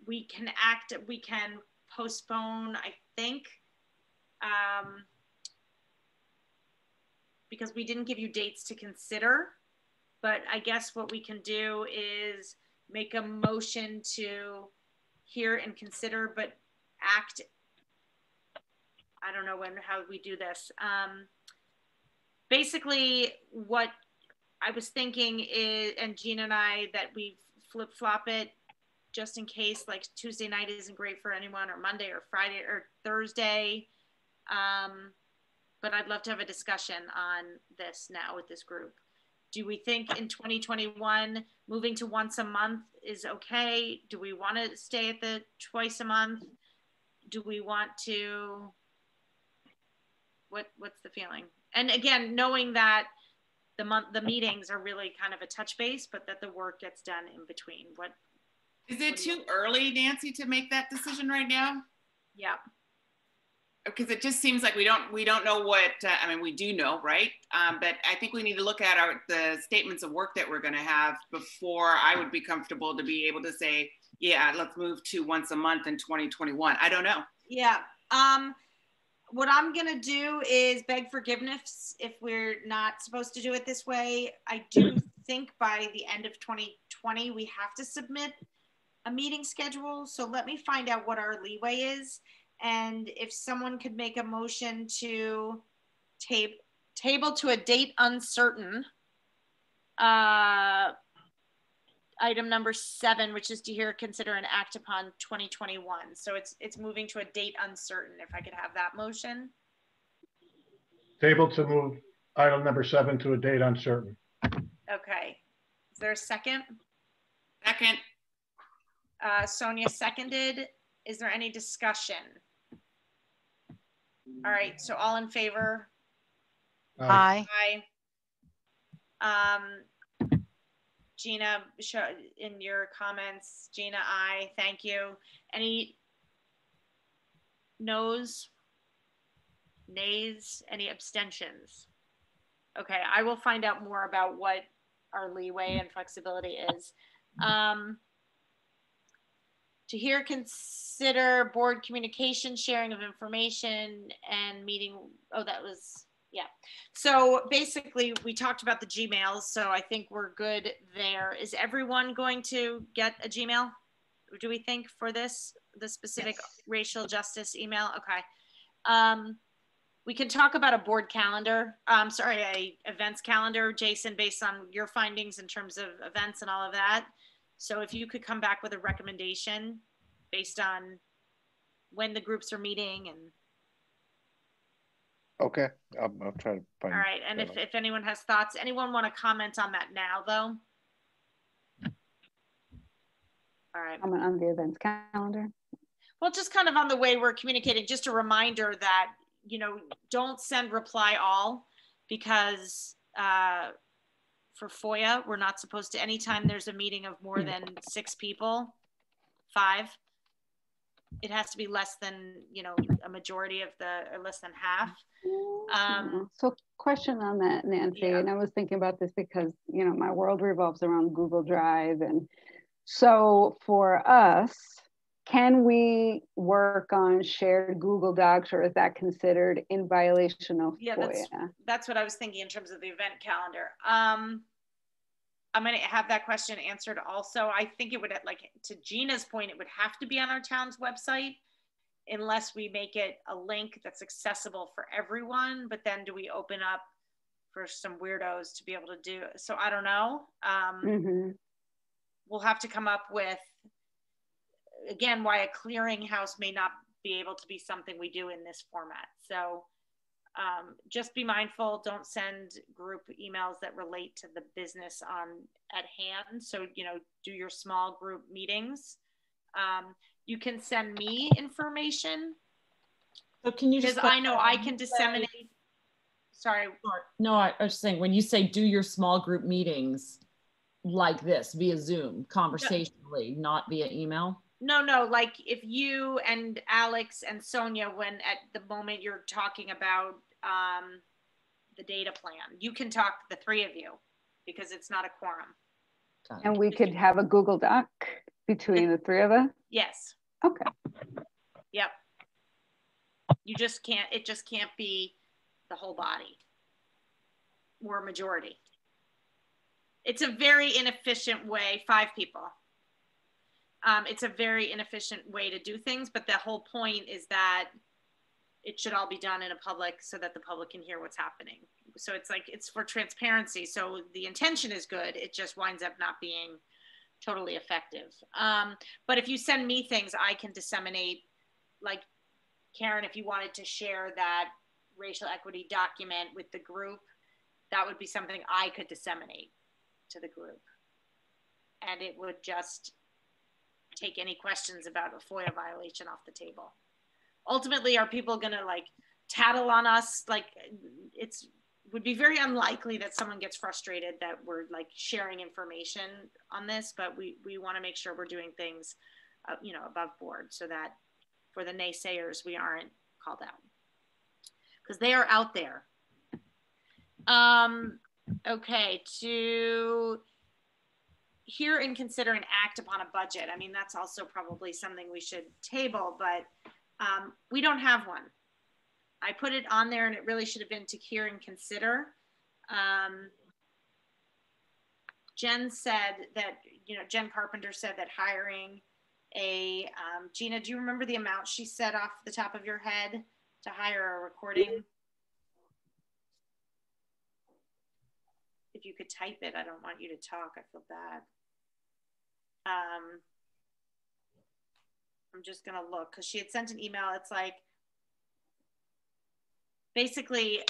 we can postpone, I think, because we didn't give you dates to consider, but I guess what we can do is make a motion to hear and consider, but act. I don't know how we do this. Basically, what I was thinking is, and Gina and I, that we flip-flop it just in case, like Tuesday night isn't great for anyone, or Monday or Friday or Thursday. But I'd love to have a discussion on this now with this group. Do we think in 2021, moving to once a month is okay? Do we want to stay at the twice a month? Do we want to, what's the feeling? And again, knowing that the meetings are really kind of a touch base, but that the work gets done in between. Is it too early, Nancy, to make that decision right now? Yeah. Because it just seems like we don't know what, we do know, right? But I think we need to look at the statements of work that we're going to have before I would be comfortable to be able to say, yeah, let's move to once a month in 2021. I don't know. Yeah. What I'm going to do is beg forgiveness if we're not supposed to do it this way. I do think by the end of 2020, we have to submit a meeting schedule. So let me find out what our leeway is. And if someone could make a motion to table to a date uncertain, item number 7, which is to hear, consider, and act upon 2021. So it's moving to a date uncertain. If I could have that motion. Table to move item number 7 to a date uncertain. Okay. Is there a second? Second. Sonia seconded. Is there any discussion? All right, so all in favor? Aye. Gina, in your comments, Gina, aye, thank you. Any noes, nays, any abstentions? Okay, I will find out more about what our leeway and flexibility is. To hear, consider board communication, sharing of information, and meeting. Oh, that was, yeah. So basically, we talked about the Gmails, so I think we're good there. Is everyone going to get a Gmail? Do we think for this, the specific racial justice email? Okay. We can talk about a board calendar. Sorry, a events calendar, Jason, based on your findings in terms of events and all of that. So if you could come back with a recommendation based on when the groups are meeting and. Okay, I'll try to find. All right, and if anyone has thoughts, anyone want to comment on that now though? All right. Comment on the events calendar. Well, just kind of on the way we're communicating, just a reminder that, you know, don't send reply all, because for FOIA, we're not supposed to, anytime there's a meeting of more than 6 people, 5, it has to be less than, you know, a majority of the, or less than half. So question on that, Nancy, yeah. And I was thinking about this because, you know, my world revolves around Google Drive. And so for us, can we work on shared Google Docs, or is that considered in violation of FOIA? That's what I was thinking in terms of the event calendar. I'm going to have that question answered also. I think it would, like to Gina's point, it would have to be on our town's website unless we make it a link that's accessible for everyone. But then do we open up for some weirdos to be able to do? So I don't know. We'll have to come up with, again, why a clearinghouse may not be able to be something we do in this format. So just be mindful, don't send group emails that relate to the business at hand. So, you know, do your small group meetings. You can send me information. So can you just, because I know I can disseminate. Sorry. No, I was saying, when you say do your small group meetings like this via Zoom, conversationally, not via email? No, like if you and Alex and Sonia, when at the moment you're talking about the data plan, you can talk, the 3 of you, because it's not a quorum. And we could have a Google Doc between the 3 of us? Yes. Okay. Yep. You just can't, it just can't be the whole body or majority. It's a very inefficient way, 5 people. It's a very inefficient way to do things, but the whole point is that it should all be done in a public so that the public can hear what's happening. So it's like, it's for transparency. So the intention is good. It just winds up not being totally effective. But if you send me things, I can disseminate, like Karen, if you wanted to share that racial equity document with the group, that would be something I could disseminate to the group. And it would just take any questions about a FOIA violation off the table. Ultimately, are people gonna like tattle on us? Like, would be very unlikely that someone gets frustrated that we're like sharing information on this, but we wanna make sure we're doing things, you know, above board, so that for the naysayers, we aren't called out. Because they are out there. Okay, to hear and consider and act upon a budget. I mean, that's also probably something we should table, but we don't have one. I put it on there and it really should have been to hear and consider. Jen said that, you know, Jen Carpenter said that hiring a, Gina, do you remember the amount she said off the top of your head to hire a recording? If you could type it, I don't want you to talk, I feel bad. I'm just gonna look, because she had sent an email. It's like, basically,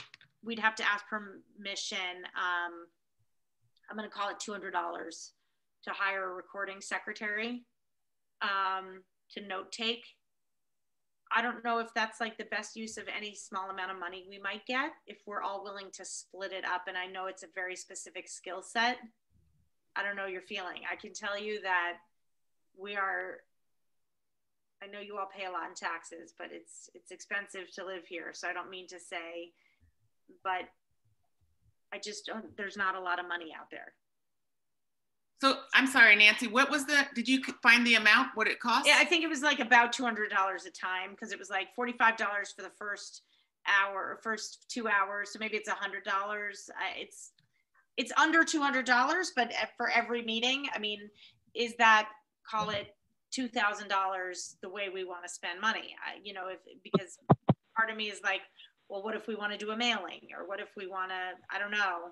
we'd have to ask permission. I'm gonna call it $200 to hire a recording secretary to note take. I don't know if that's like the best use of any small amount of money we might get if we're all willing to split it up. And I know it's a very specific skill set. I don't know your feeling. I can tell you that I know you all pay a lot in taxes, but it's expensive to live here. So I don't mean to say, but I just don't, there's not a lot of money out there. So I'm sorry, Nancy, what was did you find the amount, what it cost? Yeah, I think it was like about $200 a time, because it was like $45 for the first hour, or first 2 hours. So maybe it's $100. It's under $200, but for every meeting, I mean, is that, call it $2,000 the way we want to spend money? Because part of me is like, well, what if we want to do a mailing, or what if we want to, I don't know.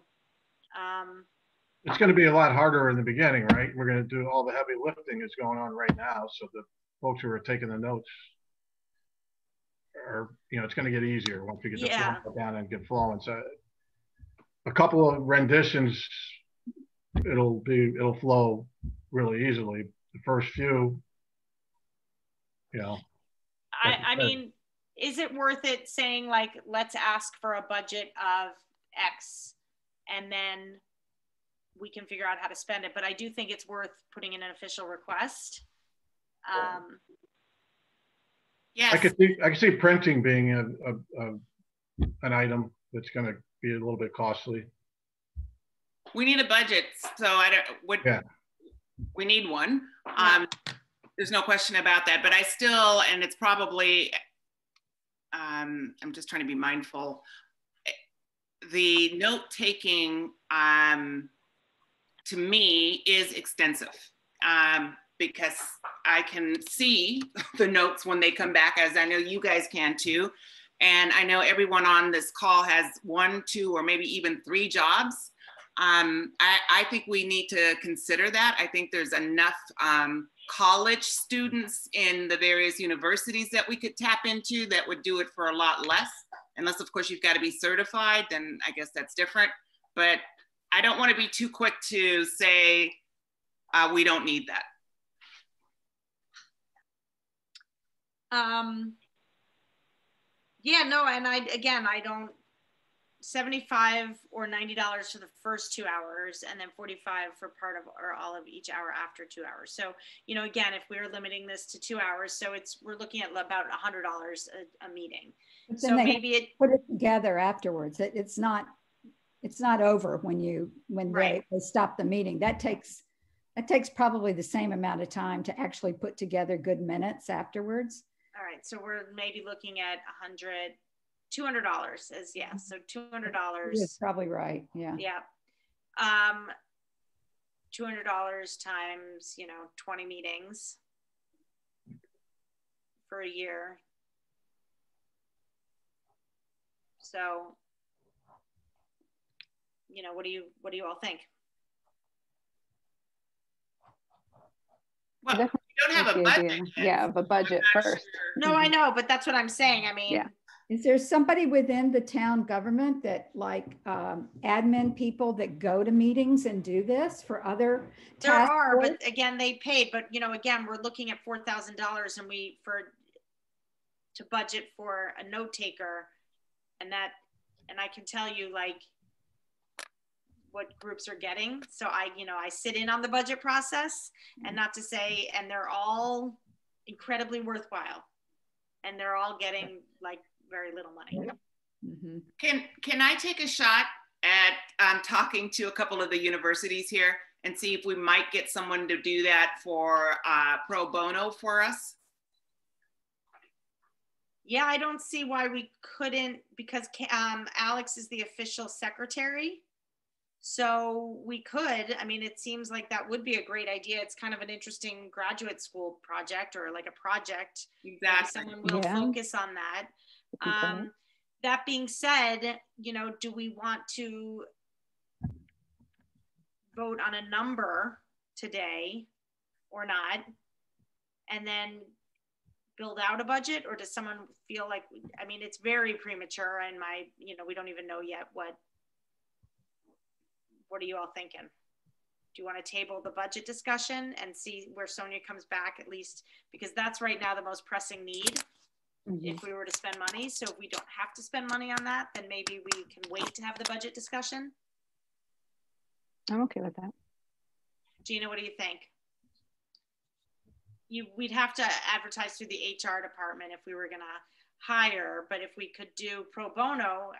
It's going to be a lot harder in the beginning, right? We're going to do all the heavy lifting is going on right now. So the folks who are taking the notes are, it's going to get easier once we get the flow down and get flowing. So a couple of renditions, it'll flow really easily. The first few, I mean, is it worth it saying like, let's ask for a budget of X and then we can figure out how to spend it? But I do think it's worth putting in an official request. Yes. I could see printing being an item that's going to be a little bit costly. We need a budget, so we need one. There's no question about that, but I still, and it's probably, I'm just trying to be mindful. The note taking, to me, is extensive, because I can see the notes when they come back, as I know you guys can too. And I know everyone on this call has 1, 2, or maybe even 3 jobs. I think we need to consider that. I think there's enough college students in the various universities that we could tap into that would do it for a lot less. Unless, of course, you've got to be certified, then I guess that's different. But I don't want to be too quick to say we don't need that. Yeah, no, and I don't, $75 or $90 for the first 2 hours, and then $45 for part of or all of each hour after 2 hours. So, again, if we're limiting this to 2 hours, so we're looking at about $100 a meeting. So maybe put it together afterwards. It's not over when they stop the meeting. That takes probably the same amount of time to actually put together good minutes afterwards. All right, so we're maybe looking at $200 is, so $200. That's probably right. Yeah. Yeah. $200 times, 20 meetings for a year. So, what do you all think? Well, we don't have a budget. Yeah, the budget first. Sure. No, I know, but that's what I'm saying. I mean, Is there somebody within the town government that admin people that go to meetings and do this for other There are, but again, they paid, but again, we're looking at $4,000 and to budget for a note taker, and I can tell you what groups are getting. So I sit in on the budget process, and not to say, and they're all incredibly worthwhile, and they're all getting very little money. Mm-hmm. Can I take a shot at talking to a couple of the universities here and see if we might get someone to do that for pro bono for us? Yeah, I don't see why we couldn't, because Alex is the official secretary. So we could, it seems like that would be a great idea. It's kind of an interesting graduate school project, or like a project. Exactly. Maybe someone will focus on that. That being said, do we want to vote on a number today or not, and then build out a budget? Or does someone feel like, it's very premature, and we don't even know yet what are you all thinking? Do you want to table the budget discussion and see where Sonia comes back, at least, because that's right now the most pressing need? if we were to spend money. So if we don't have to spend money on that, then maybe we can wait to have the budget discussion. I'm okay with that. Gina, what do you think? We'd have to advertise through the HR department if we were gonna hire, but if we could do pro bono,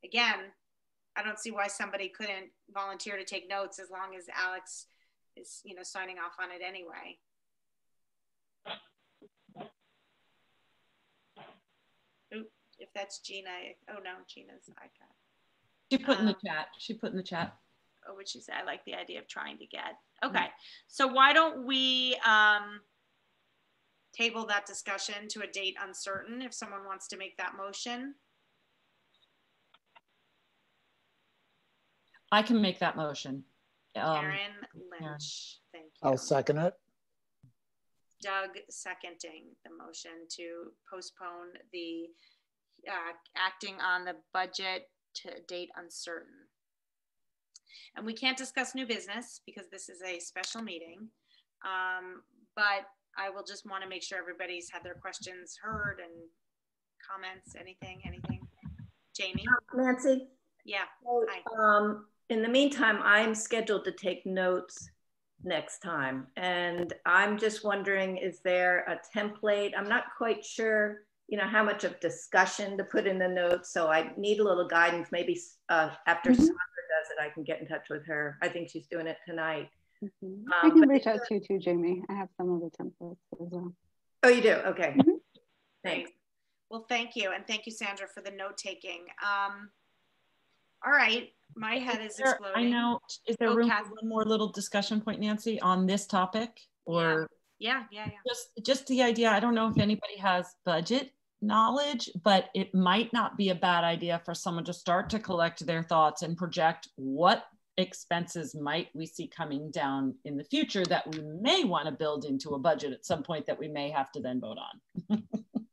again, I don't see why somebody couldn't volunteer to take notes as long as Alex is, you know, signing off on it anyway. Oop, if that's Gina, oh no, Gina's iPad. She put in the chat. She put in the chat. Oh, what she said, I like the idea of trying to get. Okay, so why don't we table that discussion to a date uncertain if someone wants to make that motion? I can make that motion. Karen Lynch, thank you. I'll second it. Doug seconding the motion to postpone the acting on the budget to date uncertain. And we can't discuss new business because this is a special meeting, but I will just want to make sure everybody's had their questions heard and comments, anything. Jamie? Nancy? Yeah, hi. In the meantime, I'm scheduled to take notes next time. And I'm just wondering, is there a template? I'm not quite sure, you know, how much of discussion to put in the notes. So I need a little guidance. Maybe after Sandra does it, I can get in touch with her. I think she's doing it tonight. I can reach out to you too, Jamie. I have some of the templates as well. Oh, you do? Okay. Thanks. Well, thank you. And thank you, Sandra, for the note taking. All right. My head is exploding. I know. Is there room for one more little discussion point, Nancy, on this topic? Or yeah. Just the idea. I don't know if anybody has budget knowledge, but it might not be a bad idea for someone to start to collect their thoughts and project what expenses might we see coming down in the future that we may want to build into a budget at some point that we may have to then vote on.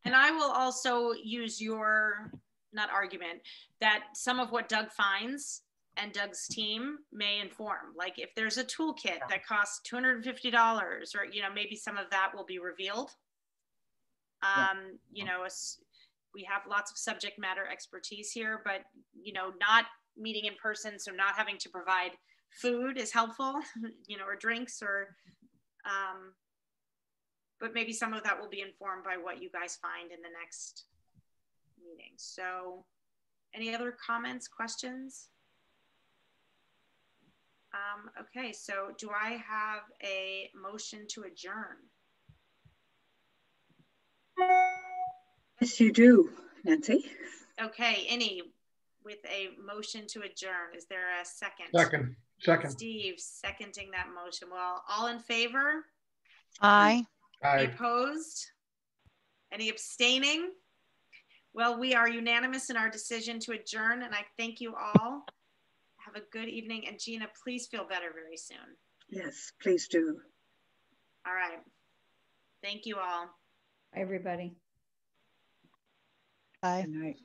And I will also use your, not argument, that some of what Doug finds and Doug's team may inform. Like if there's a toolkit that costs $250 or, you know, maybe some of that will be revealed. You know, we have lots of subject matter expertise here, but, you know, not meeting in person, so not having to provide food is helpful, you know, or drinks or, but maybe some of that will be informed by what you guys find in the next meeting. So any other comments, questions? Okay, so do I have a motion to adjourn? Yes, you do, Nancy. Okay, with a motion to adjourn. Is there a second? Second. Steve seconding that motion. Well, all in favor? Aye. Any opposed? Any abstaining? Well, we are unanimous in our decision to adjourn, and I thank you all. Have a good evening, and Gina, please feel better very soon. Yes, please do. All right. Thank you all. Bye, everybody. Bye. Good night.